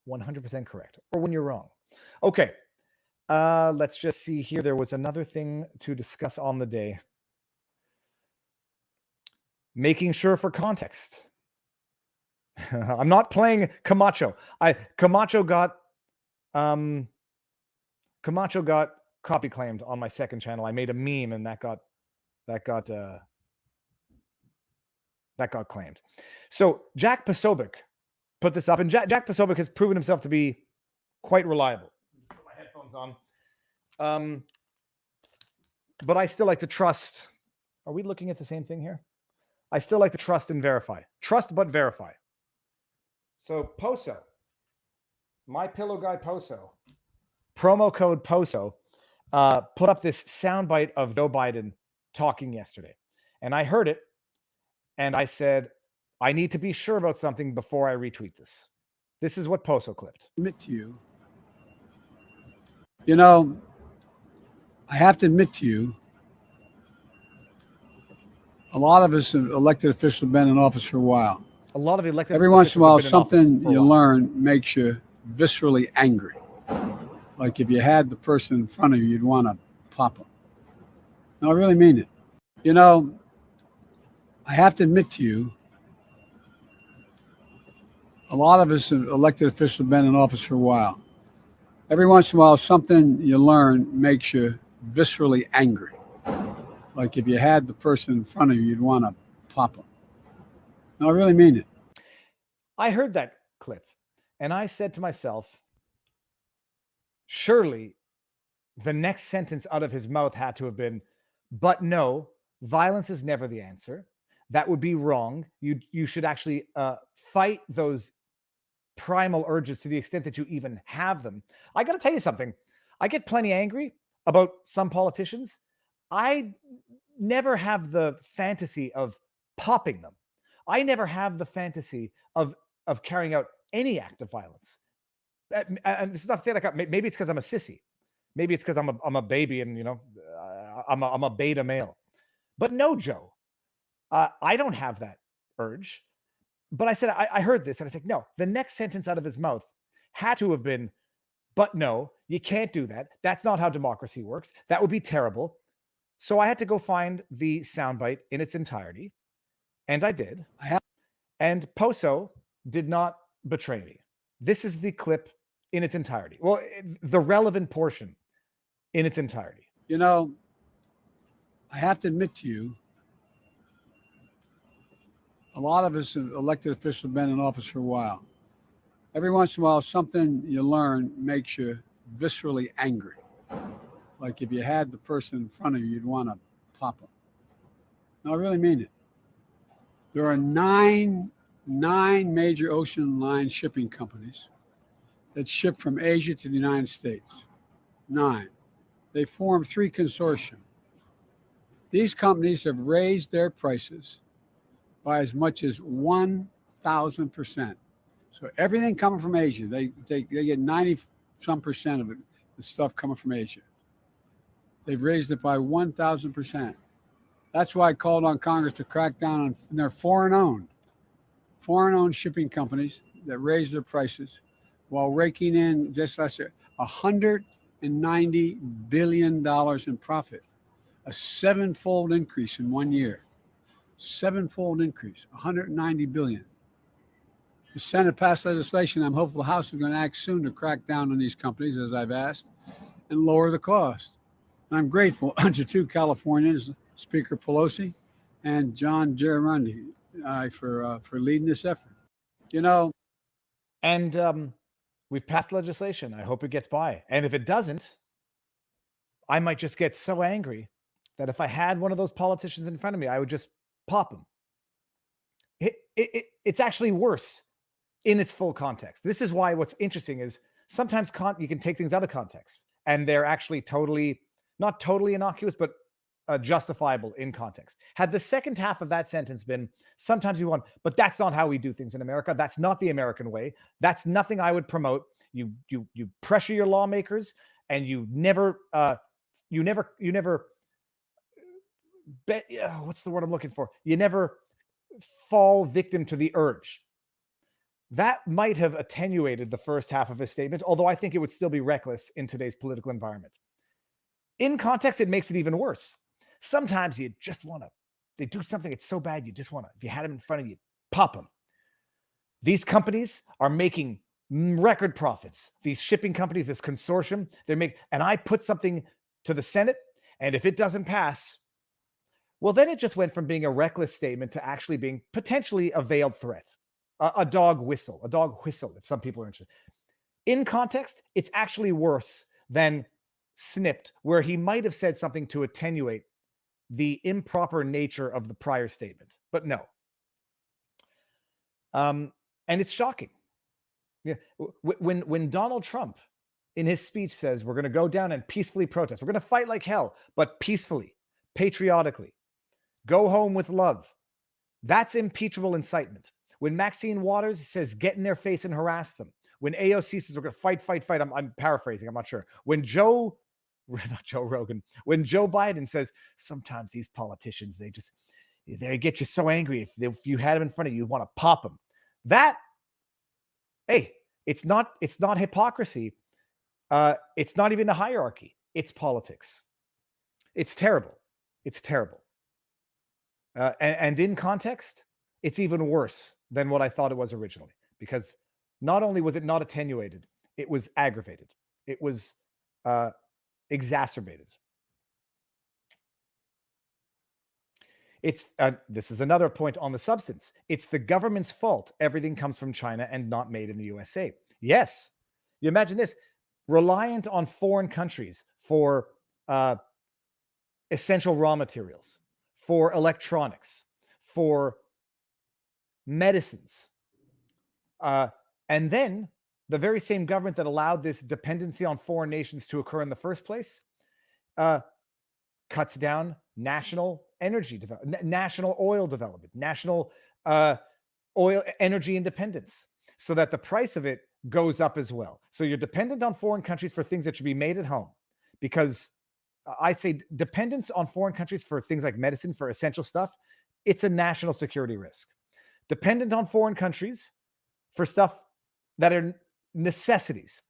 100% correct, or when you're wrong. Okay. Let's just see here. There was another thing to discuss on the day. Making sure for context. I'm not playing Camacho. Camacho got copy claimed on my second channel. I made a meme, and that got claimed. So Jack Posobiec put this up, and Jack Posobiec has proven himself to be quite reliable. Put my headphones on. But I still like to trust. Are we looking at the same thing here? I still like to trust and verify. Trust but verify. So Poso, my pillow guy Poso, promo code Poso, put up this soundbite of Joe Biden talking yesterday. And I heard it, and I said, I need to be sure about something before I retweet this. This is what Poso clipped. Admit to you, you know, I have to admit to you, a lot of us elected officials have been in office for a while. A lot of elected Every once in a while, something you learn makes you viscerally angry. Like if you had the person in front of you, you'd want to pop them. No, I really mean it. You know, I have to admit to you, a lot of us elected officials have been in office for a while. Every once in a while, something you learn makes you viscerally angry. Like if you had the person in front of you, you'd want to pop them. No, I really mean it. I heard that clip, and I said to myself, surely the next sentence out of his mouth had to have been, but no, violence is never the answer. That would be wrong. You should actually fight those primal urges to the extent that you even have them. I got to tell you something. I get plenty angry about some politicians. I never have the fantasy of popping them. I never have the fantasy of carrying out any act of violence. And this is not to say like maybe it's because I'm a sissy. Maybe it's because I'm a baby, and I'm a beta male. But no, Joe, I don't have that urge. But I said I heard this, and I said no. The next sentence out of his mouth had to have been, "But no, you can't do that. That's not how democracy works. That would be terrible." So I had to go find the soundbite in its entirety, and I did. And Poso did not betray me. This is the clip in its entirety. Well, the relevant portion in its entirety. You know, I have to admit to you, a lot of us elected officials have been in office for a while. Every once in a while, something you learn makes you viscerally angry. Like if you had the person in front of you, you'd want to pop them. No, I really mean it. There are nine major ocean line shipping companies that ship from Asia to the United States. 9. They form 3 consortia. These companies have raised their prices by as much as 1,000%. So everything coming from Asia, they get 90-some% of it, the stuff coming from Asia. They've raised it by 1,000%. That's why I called on Congress to crack down on their foreign-owned shipping companies that raise their prices while raking in just last year $190 billion in profit, a 7-fold increase in 1 year. 7-fold increase, 190 billion. The Senate passed legislation. I'm hopeful the House is going to act soon to crack down on these companies, as I've asked, and lower the cost. And I'm grateful to 2 Californians, Speaker Pelosi and John Gerardi, for leading this effort. You know, and we've passed legislation. I hope it gets by. And if it doesn't, I might just get so angry that if I had one of those politicians in front of me, I would just pop them. It's actually worse in its full context. This is why what's interesting is sometimes you can take things out of context and they're actually not totally innocuous, but justifiable in context. Had the second half of that sentence been, sometimes you want, but that's not how we do things in America. That's not the American way. That's nothing I would promote. You pressure your lawmakers, and you never what's the word I'm looking for? You never fall victim to the urge. That might have attenuated the first half of his statement, although I think it would still be reckless in today's political environment. In context, it makes it even worse. Sometimes you just want to, they do something, it's so bad, you just want to, if you had them in front of you, pop them. These companies are making record profits. These shipping companies, this consortium, and I put something to the Senate, and if it doesn't pass, well, then it just went from being a reckless statement to actually being potentially a veiled threat. A dog whistle, if some people are interested. In context, it's actually worse than snipped, where he might have said something to attenuate the improper nature of the prior statement. But no. And it's shocking. Yeah. When Donald Trump in his speech says, we're going to go down and peacefully protest, we're going to fight like hell, but peacefully, patriotically, go home with love. That's impeachable incitement. When Maxine Waters says, get in their face and harass them. When AOC says, we're going to fight, I'm paraphrasing, I'm not sure. When Joe Biden says, sometimes these politicians, they get you so angry. If you had them in front of you, you want to pop them. It's not hypocrisy. It's not even a hierarchy. It's politics. It's terrible. It's terrible. And in context, it's even worse than what I thought it was originally, because not only was it not attenuated, it was aggravated. It was exacerbated. This is another point on the substance. It's the government's fault everything comes from China and not made in the USA. Yes. You imagine this, reliant on foreign countries for essential raw materials, for electronics, for medicines. And then the very same government that allowed this dependency on foreign nations to occur in the first place cuts down national energy development, national oil development, national oil energy independence, so that the price of it goes up as well. So you're dependent on foreign countries for things that should be made at home, because I say dependence on foreign countries for things like medicine, for essential stuff, it's a national security risk. Dependent on foreign countries for stuff that are necessities,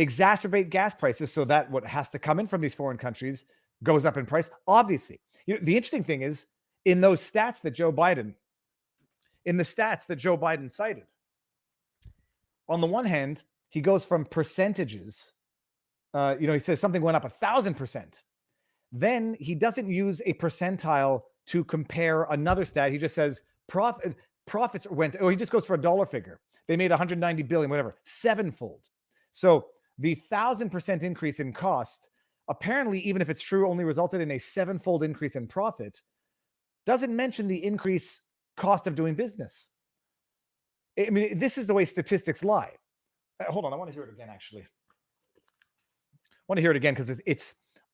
exacerbate gas prices so that what has to come in from these foreign countries goes up in price. Obviously, the interesting thing is in those stats that Joe Biden cited, on the one hand, he goes from percentages. He says something went up 1,000%. Then he doesn't use a percentile to compare another stat. He just says profits went, he just goes for a dollar figure. they made 190 billion, whatever, sevenfold. So the 1,000% increase in cost, apparently, even if it's true, only resulted in a sevenfold increase in profit, doesn't mention the increase cost of doing business. I mean, this is the way statistics lie. Hold on, I want to hear it again, actually. I want to hear it again because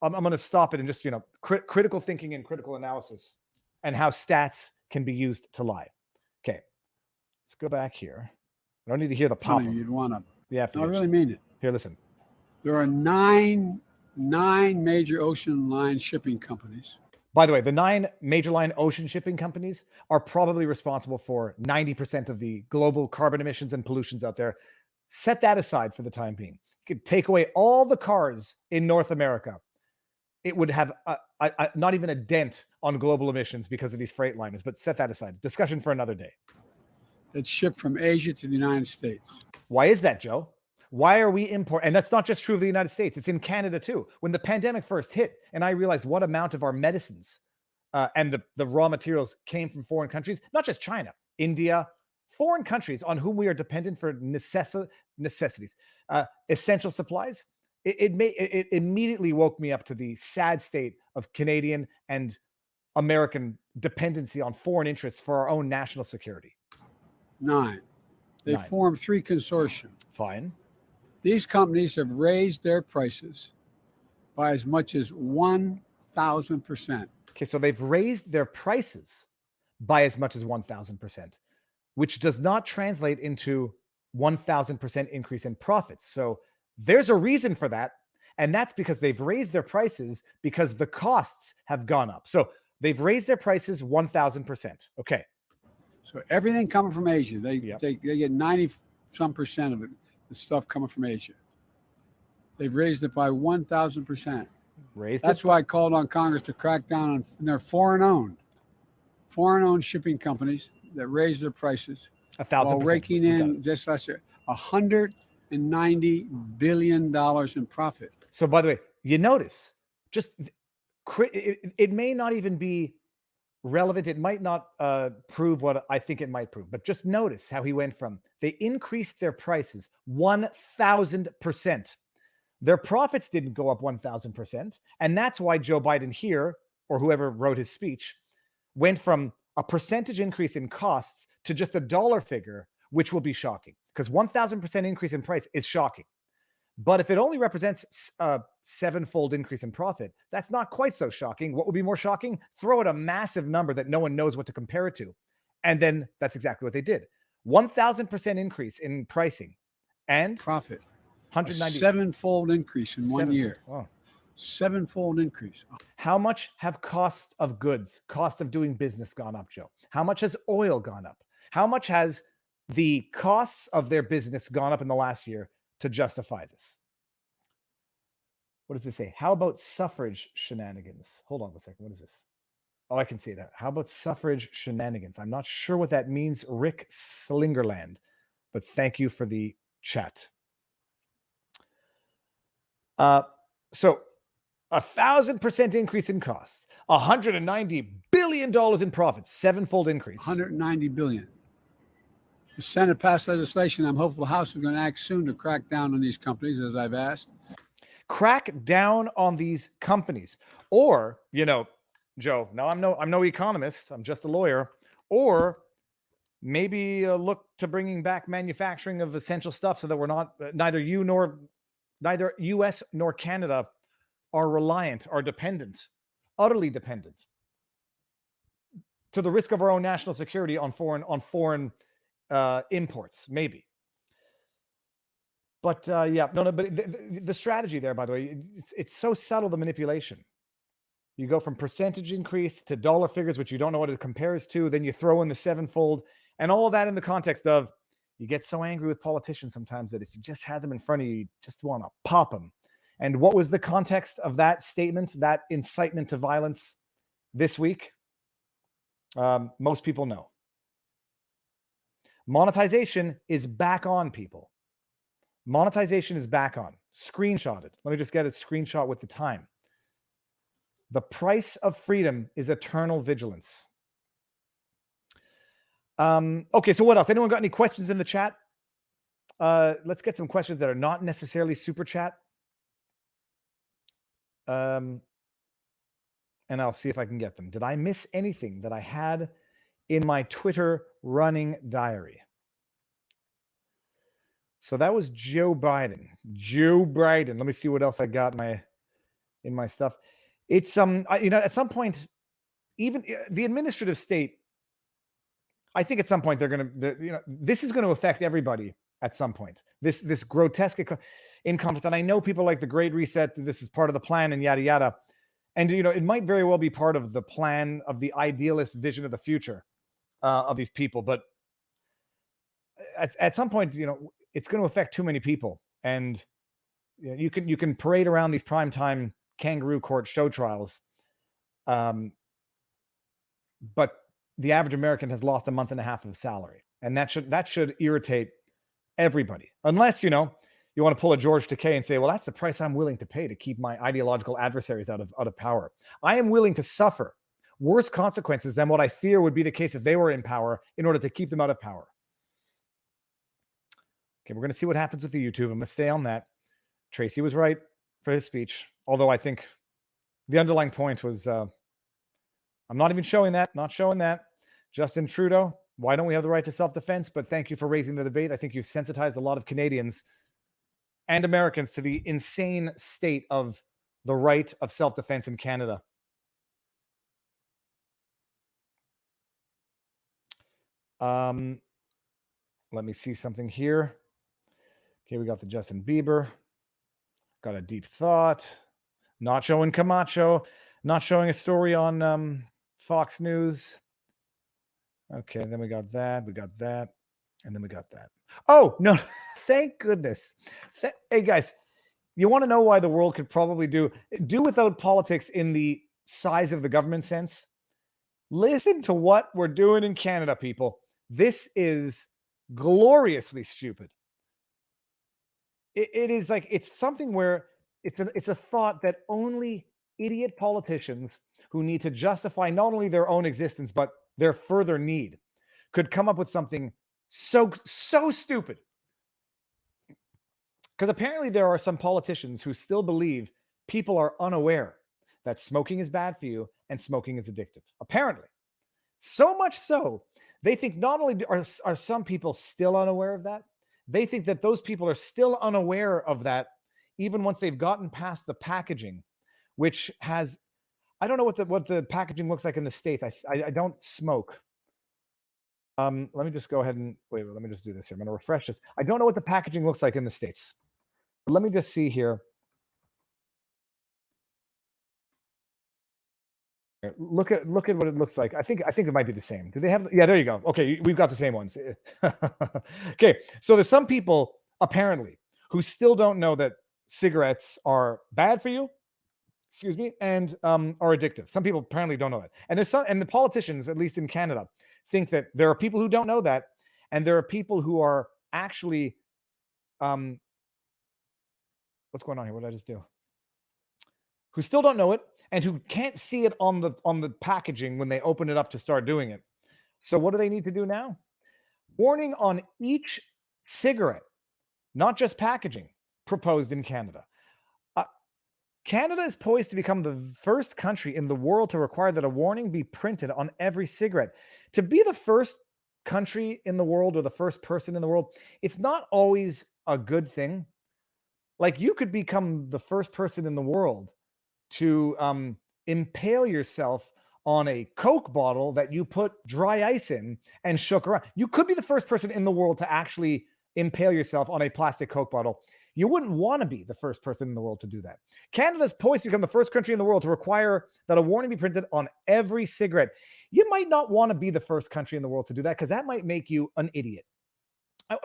I'm going to stop it and just, critical thinking and critical analysis and how stats can be used to lie. Okay, let's go back here. I don't need to hear the pop. You'd want to. Yeah, I really mean it. Here, listen. There are nine major ocean line shipping companies. By the way, the 9 major line ocean shipping companies are probably responsible for 90% of the global carbon emissions and pollutions out there. Set that aside for the time being. You could take away all the cars in North America. It would have not even a dent on global emissions because of these freight liners, but set that aside. Discussion for another day. That ship from Asia to the United States. Why is that, Joe? Why are we and that's not just true of the United States. It's in Canada too. When the pandemic first hit and I realized what amount of our medicines and the raw materials came from foreign countries, not just China, India, foreign countries on whom we are dependent for necessities, essential supplies, it immediately woke me up to the sad state of Canadian and American dependency on foreign interests for our own national security. 9. They 9. formed 3 consortia. Fine. These companies have raised their prices by as much as 1,000%. Okay, so they've raised their prices by as much as 1,000%, which does not translate into 1,000% increase in profits. So there's a reason for that, and that's because they've raised their prices because the costs have gone up. So they've raised their prices 1,000%. Okay. So everything coming from Asia, they get 90-some% of it, the stuff coming from Asia. They've raised it by 1,000%. That's why I called on Congress to crack down on their foreign-owned shipping companies that raise their prices 1,000%. while raking in just last year $190 billion in profit. So by the way, you notice it may not even be relevant. It might not prove what I think it might prove, but just notice how he went from they increased their prices 1,000%. Their profits didn't go up 1,000%. And that's why Joe Biden here, or whoever wrote his speech, went from a percentage increase in costs to just a dollar figure, which will be shocking because 1,000% increase in price is shocking. But if it only represents a 7-fold increase in profit, that's not quite so shocking. What would be more shocking? Throw out a massive number that no one knows what to compare it to. And then that's exactly what they did. 1,000% increase in pricing and profit. 190. 7-fold increase in 1 year. Wow. 7-fold increase. How much have cost of goods, cost of doing business gone up, Joe? How much has oil gone up? How much has the costs of their business gone up in the last year to justify this? What does it say? How about suffrage shenanigans? Hold on a second. What is this? Oh, I can see that. How about suffrage shenanigans? I'm not sure what that means, Rick Slingerland, but thank you for the chat. So 1,000% increase in costs, $190 billion in profits, 7-fold increase. 190 billion. The Senate passed legislation. I'm hopeful the House is going to act soon to crack down on these companies, as I've asked. Crack down on these companies, or Joe. Now I'm no economist. I'm just a lawyer. Or maybe look to bringing back manufacturing of essential stuff so that we're not neither U.S. nor Canada are reliant, are dependent, utterly dependent, to the risk of our own national security on foreign imports, maybe. But but the strategy there, by the way, it's so subtle, the manipulation. You go from percentage increase to dollar figures, which you don't know what it compares to. Then you throw in the 7-fold, and all of that in the context of you get so angry with politicians sometimes that if you just had them in front of you, you just want to pop them. And what was the context of that statement, that incitement to violence this week? Most people know. Monetization is back on, people. Monetization is back on. Screenshotted. Let me just get a screenshot with the time. The price of freedom is eternal vigilance. Okay, so what else? Anyone got any questions in the chat? Let's get some questions that are not necessarily super chat. And I'll see if I can get them. Did I miss anything that I had in my Twitter running diary? So that was Joe Biden. Joe Biden. Let me see what else I got in my stuff. It's at some point, even the administrative state, I think at some point they're going to, this is going to affect everybody at some point. This grotesque incompetence. And I know people like the Great Reset, this is part of the plan and yada, yada. And, it might very well be part of the plan of the idealist vision of the future of these people. But at some point, it's going to affect too many people. And you can parade around these primetime kangaroo court show trials. But the average American has lost a month and a half of salary. And that should irritate everybody. Unless, you want to pull a George Takei and say, well, that's the price I'm willing to pay to keep my ideological adversaries out of power. I am willing to suffer worse consequences than what I fear would be the case if they were in power in order to keep them out of power. Okay, we're going to see what happens with the YouTube. I'm going to stay on that. Tracy was right for his speech, although I think the underlying point was, I'm not even showing that, not showing that. Justin Trudeau, why don't we have the right to self-defense? But thank you for raising the debate. I think you've sensitized a lot of Canadians and Americans to the insane state of the right of self-defense in Canada. Let me see something here. Okay, we got the Justin Bieber. Got a deep thought. Not showing Camacho. Not showing a story on Fox News. Okay, then we got that. We got that. And then we got that. Oh, no. Thank goodness. Hey, guys, you want to know why the world could probably do without politics in the size of the government sense? Listen to what we're doing in Canada, people. This is gloriously stupid. It is like, it's something where it's a thought that only idiot politicians who need to justify not only their own existence, but their further need could come up with something so stupid. Because apparently there are some politicians who still believe people are unaware that smoking is bad for you and smoking is addictive. Apparently. So much so, they think not only are some people still unaware of that, they think that those people are still unaware of that even once they've gotten past the packaging, which has, I don't know what the packaging looks like in the States. I don't smoke. Let me just go ahead and wait. Let me just do this here. I'm going to refresh this. I don't know what the packaging looks like in the States. But let me just see here. Look at what it looks like. I think it might be the same. Do they have? Yeah, there you go. Okay, we've got the same ones. Okay, so there's some people apparently who still don't know that cigarettes are bad for you. Excuse me, and are addictive. Some people apparently don't know that. And there's some, and the politicians, at least in Canada, think that there are people who don't know that, and there are people who are actually what's going on here? What did I just do? Who still don't know it and who can't see it on the packaging when they open it up to start doing it. So what do they need to do now? Warning on each cigarette, not just packaging, proposed in Canada. Canada is poised to become the first country in the world to require that a warning be printed on every cigarette. To be the first country in the world or the first person in the world, it's not always a good thing. Like, you could become the first person in the world to impale yourself on a Coke bottle that you put dry ice in and shook around. You could be the first person in the world to actually impale yourself on a plastic Coke bottle. You wouldn't want to be the first person in the world to do that. Canada's poised to become the first country in the world to require that a warning be printed on every cigarette. You might not want to be the first country in the world to do that because that might make you an idiot.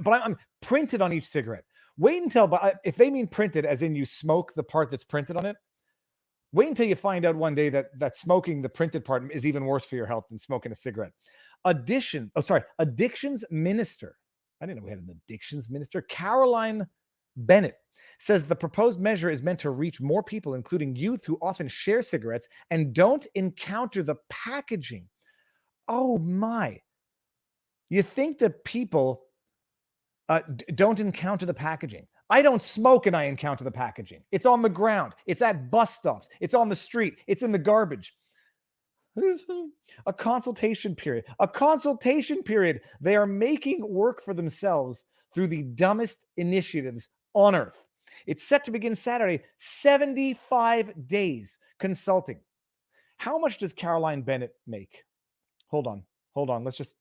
But I'm printed on each cigarette. Wait until, if they mean printed as in you smoke the part that's printed on it, wait until you find out one day that smoking the printed part is even worse for your health than smoking a cigarette. Addictions minister. I didn't know we had an addictions minister. Caroline Bennett says the proposed measure is meant to reach more people, including youth who often share cigarettes and don't encounter the packaging. Oh my. You think that people Don't encounter the packaging. I don't smoke and I encounter the packaging. It's on the ground. It's at bus stops. It's on the street. It's in the garbage. A consultation period. A consultation period. They are making work for themselves through the dumbest initiatives on earth. It's set to begin Saturday. 75 days consulting. How much does Caroline Bennett make? Hold on. Let's just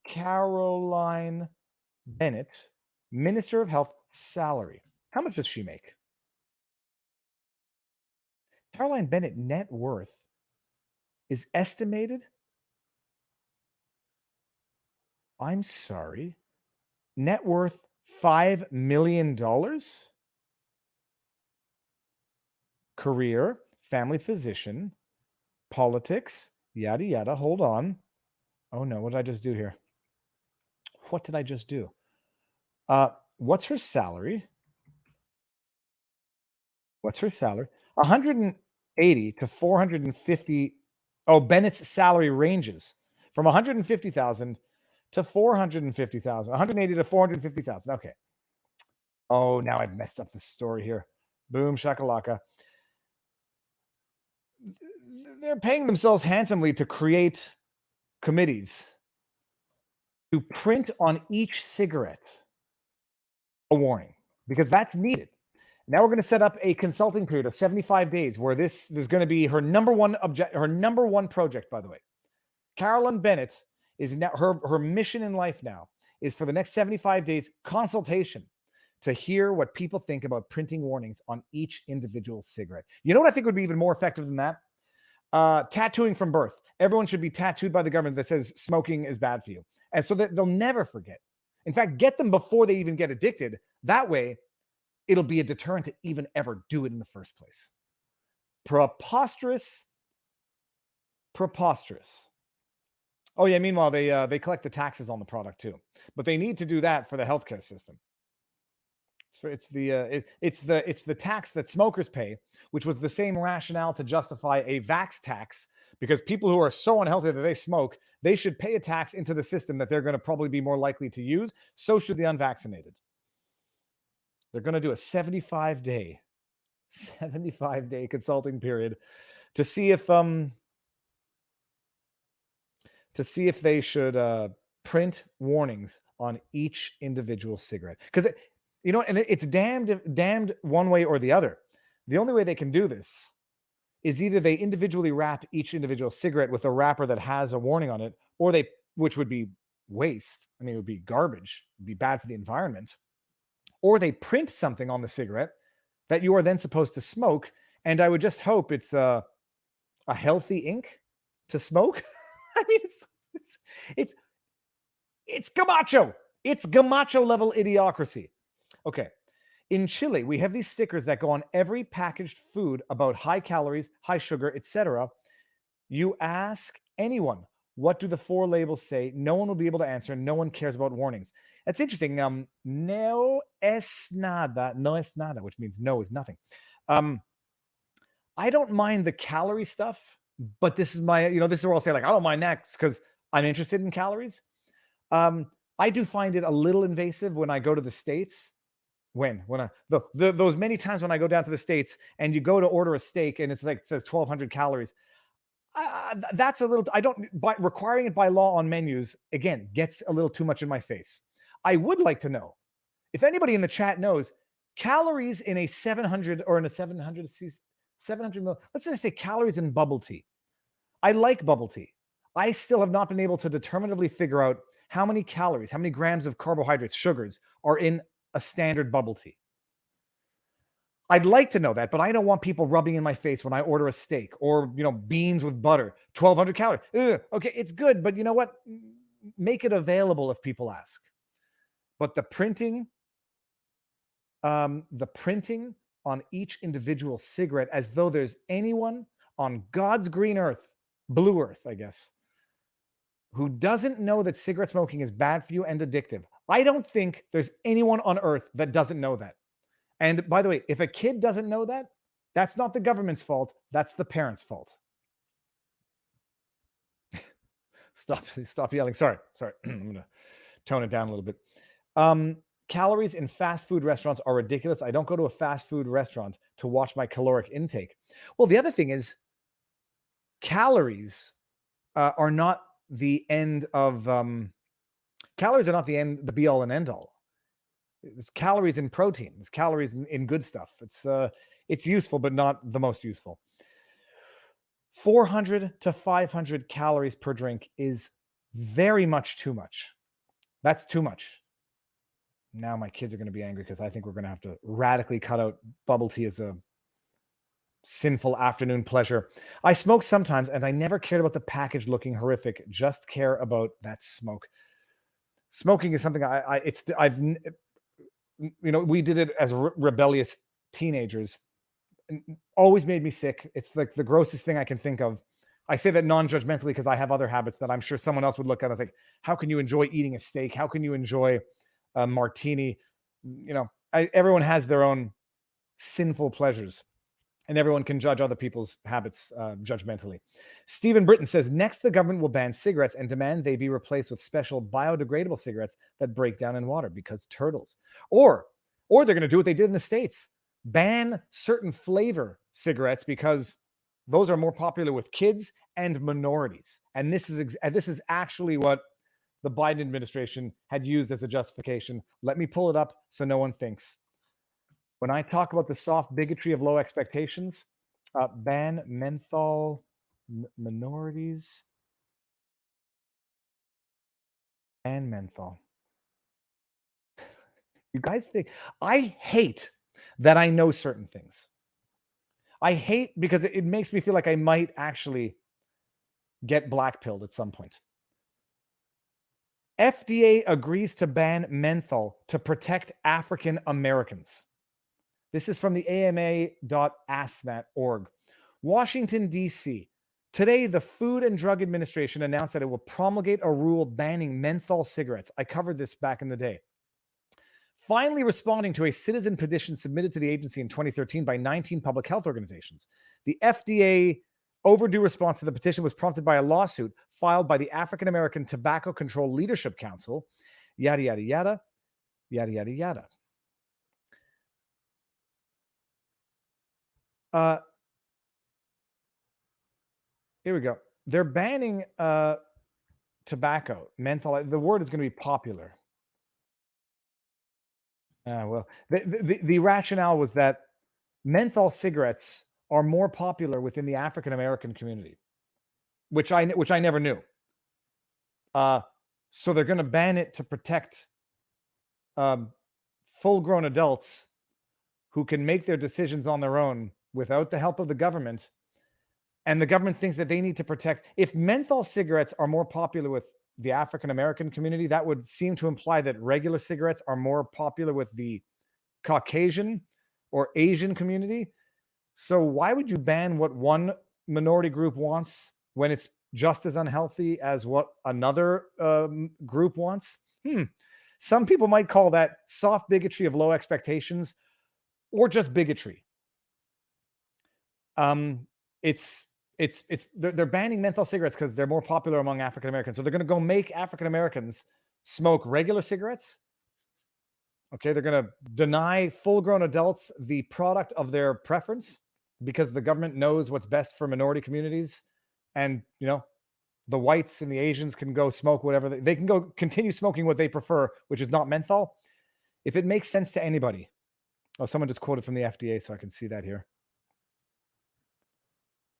Caroline Bennett, Minister of Health, salary. How much does she make? Caroline Bennett net worth is estimated. I'm sorry. Net worth $5 million. Career, family physician, politics, yada, yada. Hold on. Oh no, what did I just do here? What did I just do? What's her salary? What's her salary? 180 to 450. Oh, Bennett's salary ranges from 150,000 to 450,000. 180 to 450,000. Okay. Oh, now I've messed up the story here. Boom shakalaka. They're paying themselves handsomely to create committees to print on each cigarette a warning, because that's needed. Now we're going to set up a consulting period of 75 days where this is going to be her number one project, by the way. Caroline Bennett is now her mission in life now is for the next 75 days consultation to hear what people think about printing warnings on each individual cigarette. You know what I think would be even more effective than that? Tattooing from birth. Everyone should be tattooed by the government that says smoking is bad for you. And so that they'll never forget. In fact, get them before they even get addicted. That way, it'll be a deterrent to even ever do it in the first place. Preposterous. Oh yeah, meanwhile, they collect the taxes on the product too. But they need to do that for the healthcare system. It's the tax that smokers pay, which was the same rationale to justify a vax tax, because people who are so unhealthy that they smoke, they should pay a tax into the system that they're going to probably be more likely to use. So should the unvaccinated. They're going to do a 75-day consulting period to see if they should print warnings on each individual cigarette. Because and it's damned one way or the other. The only way they can do this is either they individually wrap each individual cigarette with a wrapper that has a warning on it, or which would be waste. I mean, it would be garbage. It'd be bad for the environment. Or they print something on the cigarette that you are then supposed to smoke. And I would just hope it's a healthy ink to smoke. I mean, it's Gamacho. It's Gamacho level idiocracy. Okay. In Chile, we have these stickers that go on every packaged food about high calories, high sugar, etc. You ask anyone, what do the 4 labels say? No one will be able to answer. No one cares about warnings. That's interesting. No es nada, which means no is nothing. I don't mind the calorie stuff, but this is this is where I'll say, like, I don't mind that because I'm interested in calories. I do find it a little invasive when I go to the States. Those many times when I go down to the States and you go to order a steak and it's like, it says 1,200 calories. That's a little, requiring it by law on menus, again, gets a little too much in my face. I would like to know if anybody in the chat knows calories in a 700 or in a 700 mil. Let's just say calories in bubble tea. I like bubble tea. I still have not been able to determinatively figure out how many calories, how many grams of carbohydrates, sugars are in a standard bubble tea. I'd like to know that, but I don't want people rubbing in my face when I order a steak or, beans with butter, 1,200 calories. Ugh, okay, it's good, but you know what? Make it available if people ask. But the printing on each individual cigarette, as though there's anyone on God's green earth, blue earth, I guess, who doesn't know that cigarette smoking is bad for you and addictive. I don't think there's anyone on earth that doesn't know that. And by the way, if a kid doesn't know that, that's not the government's fault. That's the parents' fault. Stop yelling. Sorry. I'm going to tone it down a little bit. Calories in fast food restaurants are ridiculous. I don't go to a fast food restaurant to watch my caloric intake. Well, the other thing is calories are not the end of calories are not the be all and end all. There's calories in protein. There's calories in good stuff. It's useful, but not the most useful. 400 to 500 calories per drink is very much too much. That's too much. Now my kids are going to be angry because I think we're going to have to radically cut out bubble tea as a sinful afternoon pleasure. I smoke sometimes, and I never cared about the package looking horrific. Just care about that smoke. Smoking is something we did it as rebellious teenagers. Always made me sick. It's like the grossest thing I can think of. I say that non-judgmentally because I have other habits that I'm sure someone else would look at and think, how can you enjoy eating a steak? How can you enjoy a martini? Everyone has their own sinful pleasures, and everyone can judge other people's habits judgmentally. Stephen Britton says, next the government will ban cigarettes and demand they be replaced with special biodegradable cigarettes that break down in water because turtles. Or they're going to do what they did in the States. Ban certain flavor cigarettes because those are more popular with kids and minorities. And this is actually what the Biden administration had used as a justification. Let me pull it up so no one thinks. When I talk about the soft bigotry of low expectations, ban menthol minorities. Ban menthol. You guys think I hate that I know certain things. I hate because it makes me feel like I might actually get blackpilled at some point. FDA agrees to ban menthol to protect African Americans. This is from the AMA.asnat.org. Washington, D.C. Today, the Food and Drug Administration announced that it will promulgate a rule banning menthol cigarettes. I covered this back in the day. Finally responding to a citizen petition submitted to the agency in 2013 by 19 public health organizations. The FDA overdue response to the petition was prompted by a lawsuit filed by the African American Tobacco Control Leadership Council, yada, yada, yada, yada, yada, yada. Here we go. They're banning tobacco, menthol. The word is going to be popular. The rationale was that menthol cigarettes are more popular within the African American community, which I never knew. So they're going to ban it to protect full-grown adults who can make their decisions on their own without the help of the government. And the government thinks that they need to protect. If menthol cigarettes are more popular with the African American community, that would seem to imply that regular cigarettes are more popular with the Caucasian or Asian community. So why would you ban what one minority group wants when it's just as unhealthy as what another group wants? Some people might call that soft bigotry of low expectations, or just bigotry. They're banning menthol cigarettes because they're more popular among African Americans. So they're going to go make African Americans smoke regular cigarettes. Okay, they're going to deny full-grown adults the product of their preference because the government knows what's best for minority communities, and the whites and the Asians can go smoke whatever they can go continue smoking what they prefer, which is not menthol. If it makes sense to anybody. Oh, someone just quoted from the FDA, so I can see that here.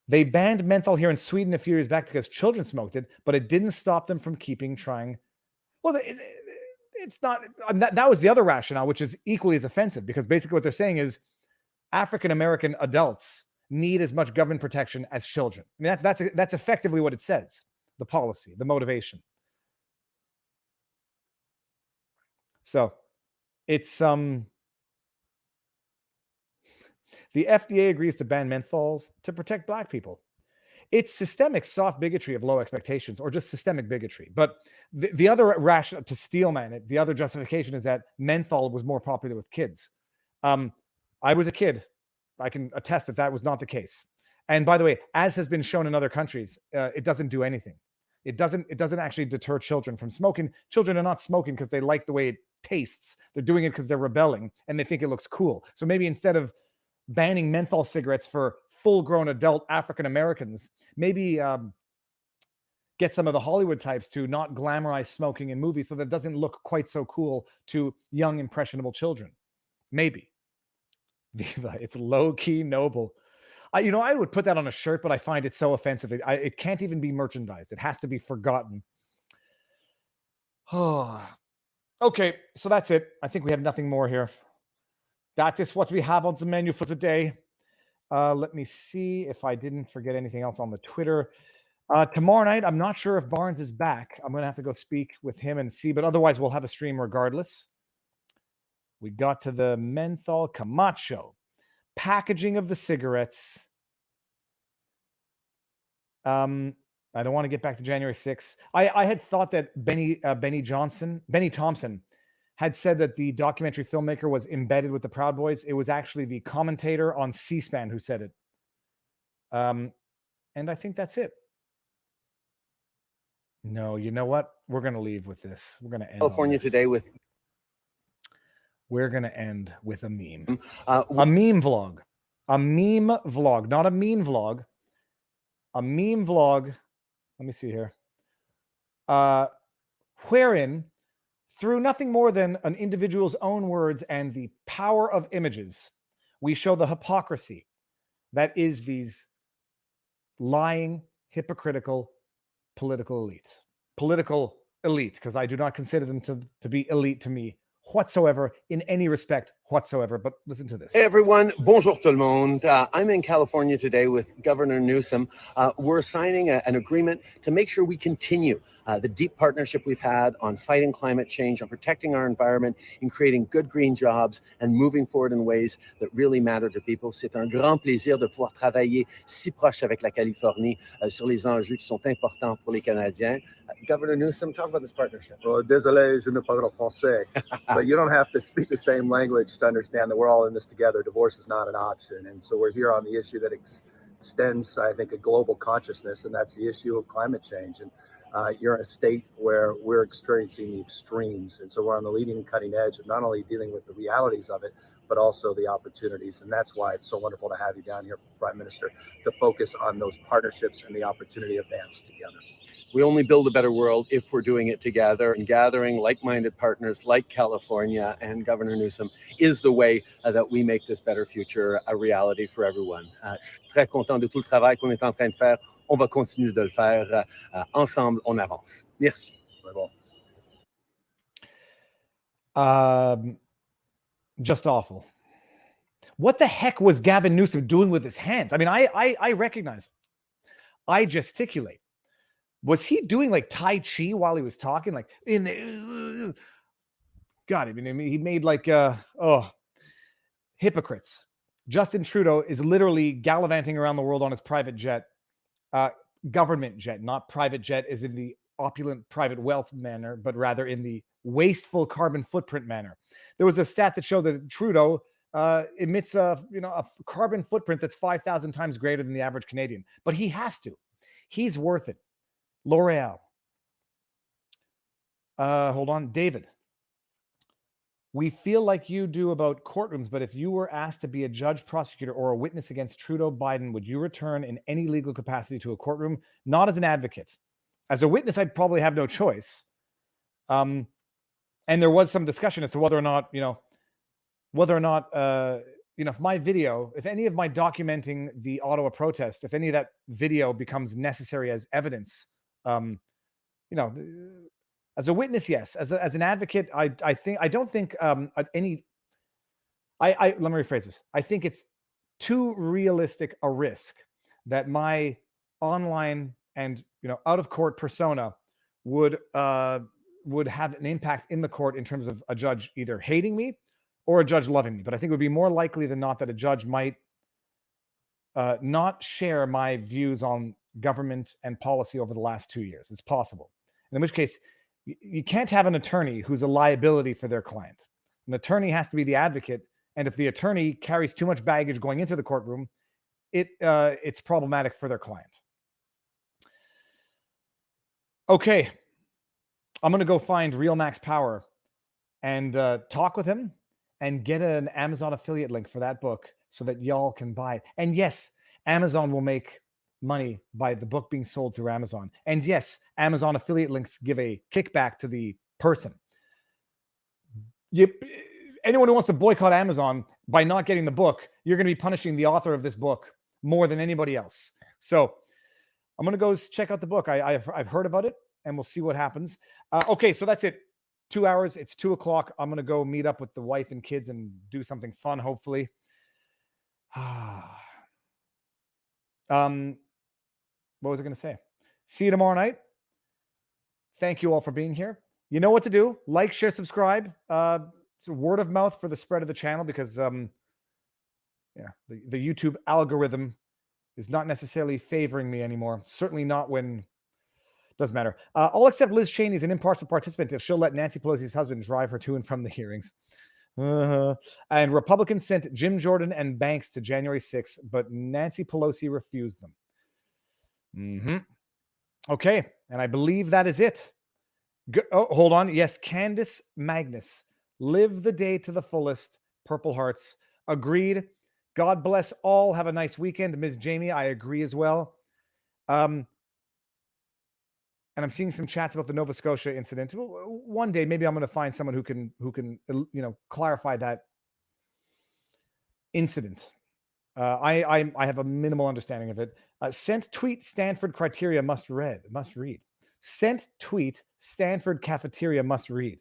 They banned menthol here in Sweden a few years back because children smoked it, but it didn't stop them from trying. Well, it's not. That was the other rationale, which is equally as offensive, because basically what they're saying is African American adults need as much government protection as children. I mean, that's effectively what it says, the policy, the motivation. So it's the FDA agrees to ban menthols to protect Black people. It's systemic soft bigotry of low expectations, or just systemic bigotry. But the other rationale to steelman it, the other justification is that menthol was more popular with kids. I was a kid. I can attest that was not the case. And by the way, as has been shown in other countries, it doesn't do anything. It doesn't actually deter children from smoking. Children are not smoking because they like the way it tastes. They're doing it because they're rebelling and they think it looks cool. So maybe instead of banning menthol cigarettes for full-grown adult African Americans, maybe get some of the Hollywood types to not glamorize smoking in movies so that it doesn't look quite so cool to young, impressionable children. Maybe. Viva, it's low-key noble. I would put that on a shirt, but I find it so offensive. It can't even be merchandised. It has to be forgotten. Oh. Okay, so that's it. I think we have nothing more here. That is what we have on the menu for the day. Let me see if I didn't forget anything else on the Twitter. Tomorrow night, I'm not sure if Barnes is back. I'm going to have to go speak with him and see, but otherwise we'll have a stream regardless. We got to the menthol Camacho. Packaging of the cigarettes. I don't want to get back to January 6th. I had thought that Benny Thompson had said that the documentary filmmaker was embedded with the Proud Boys. It was actually the commentator on C-SPAN who said it. And I think that's it. No, you know what? We're going to leave with this. We're going to end California today with... We're going to end with a meme. A meme vlog. A meme vlog. Not a mean vlog. A meme vlog. Let me see here. Wherein, through nothing more than an individual's own words and the power of images, we show the hypocrisy that is these lying, hypocritical political elite. Political elite, because I do not consider them to be elite to me whatsoever, in any respect whatsoever. But listen to this. Hey everyone, bonjour tout le monde. I'm in California today with Governor Newsom. We're signing an agreement to make sure we continue the deep partnership we've had on fighting climate change, on protecting our environment, in creating good green jobs, and moving forward in ways that really matter to people. C'est un grand plaisir de pouvoir travailler si proche avec la Californie sur les enjeux qui sont importants pour les Canadiens. Governor Newsom, talk about this partnership. Well, désolé, je ne parle français. But you don't have to speak the same language to understand that we're all in this together. Divorce is not an option. And so we're here on the issue that extends, I think, a global consciousness, and that's the issue of climate change. And you're in a state where we're experiencing the extremes. And so we're on the leading and cutting edge of not only dealing with the realities of it, but also the opportunities. And that's why it's so wonderful to have you down here, Prime Minister, to focus on those partnerships and the opportunity of dance together. We only build a better world if we're doing it together, and gathering like-minded partners like California and Governor Newsom is the way that we make this better future a reality for everyone. Très content de tout le travail qu'on est en train de faire. On va continuer de le faire. Ensemble, on avance. Merci. Just awful. What the heck was Gavin Newsom doing with his hands? I mean, I recognize. I gesticulate. Was he doing like Tai Chi while he was talking? Like in the God, I mean, he made like hypocrites. Justin Trudeau is literally gallivanting around the world on his private jet, government jet, not private jet as in the opulent private wealth manner, but rather in the wasteful carbon footprint manner. There was a stat that showed that Trudeau emits a carbon footprint that's 5,000 times greater than the average Canadian, but he has to. He's worth it. L'Oreal. Hold on. David. We feel like you do about courtrooms, but if you were asked to be a judge, prosecutor, or a witness against Trudeau Biden, would you return in any legal capacity to a courtroom? Not as an advocate. As a witness, I'd probably have no choice. And there was some discussion as to whether or not, if my video, if any of my documenting the Ottawa protest, if any of that video becomes necessary as evidence, as a witness, yes. As an advocate, let me rephrase this. I think it's too realistic a risk that my online and out of court persona would have an impact in the court in terms of a judge either hating me or a judge loving me. But I think it would be more likely than not that a judge might not share my views on government and policy over the last 2 years. It's possible. In which case, you can't have an attorney who's a liability for their client. An attorney has to be the advocate. And if the attorney carries too much baggage going into the courtroom, it's problematic for their client. Okay. I'm going to go find Real Max Power and talk with him and get an Amazon affiliate link for that book so that y'all can buy it. And yes, Amazon will make money by the book being sold through Amazon. And yes, Amazon affiliate links give a kickback to the person. Anyone who wants to boycott Amazon by not getting the book, you're going to be punishing the author of this book more than anybody else. So I'm going to go check out the book. I've heard about it, and we'll see what happens. Okay, so that's it. 2 hours. It's 2:00. I'm going to go meet up with the wife and kids and do something fun, hopefully. What was I going to say? See you tomorrow night. Thank you all for being here. You know what to do. Like, share, subscribe. It's a word of mouth for the spread of the channel because the YouTube algorithm is not necessarily favoring me anymore. Certainly not when... Doesn't matter. I'll accept Liz Cheney as an impartial participant if she'll let Nancy Pelosi's husband drive her to and from the hearings. And Republicans sent Jim Jordan and Banks to January 6th, but Nancy Pelosi refused them. Okay, and I believe that is it. Hold on. Yes, Candace Magnus. Live the day to the fullest. Purple Hearts. Agreed. God bless all. Have a nice weekend. Ms. Jamie, I agree as well. And I'm seeing some chats about the Nova Scotia incident. One day, maybe I'm going to find someone who can clarify that incident. I have a minimal understanding of it. Sent tweet Stanford criteria must read. Sent tweet Stanford cafeteria must read.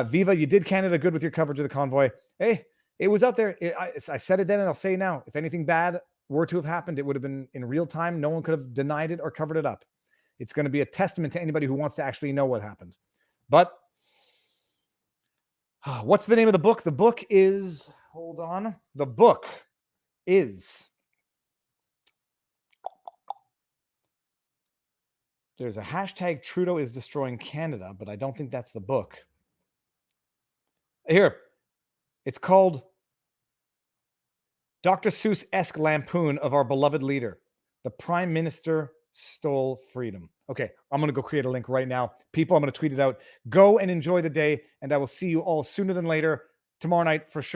Viva, you did Canada good with your coverage of the convoy. Hey, it was out there. I said it then and I'll say it now. If anything bad were to have happened, it would have been in real time. No one could have denied it or covered it up. It's going to be a testament to anybody who wants to actually know what happened. But what's the name of the book? The book is, hold on. The book is, there's a hashtag Trudeau is destroying Canada, but I don't think that's the book. Here, it's called Dr. Seuss-esque lampoon of our beloved leader. The Prime Minister stole freedom. Okay, I'm going to go create a link right now. People, I'm going to tweet it out. Go and enjoy the day, and I will see you all sooner than later tomorrow night for sure.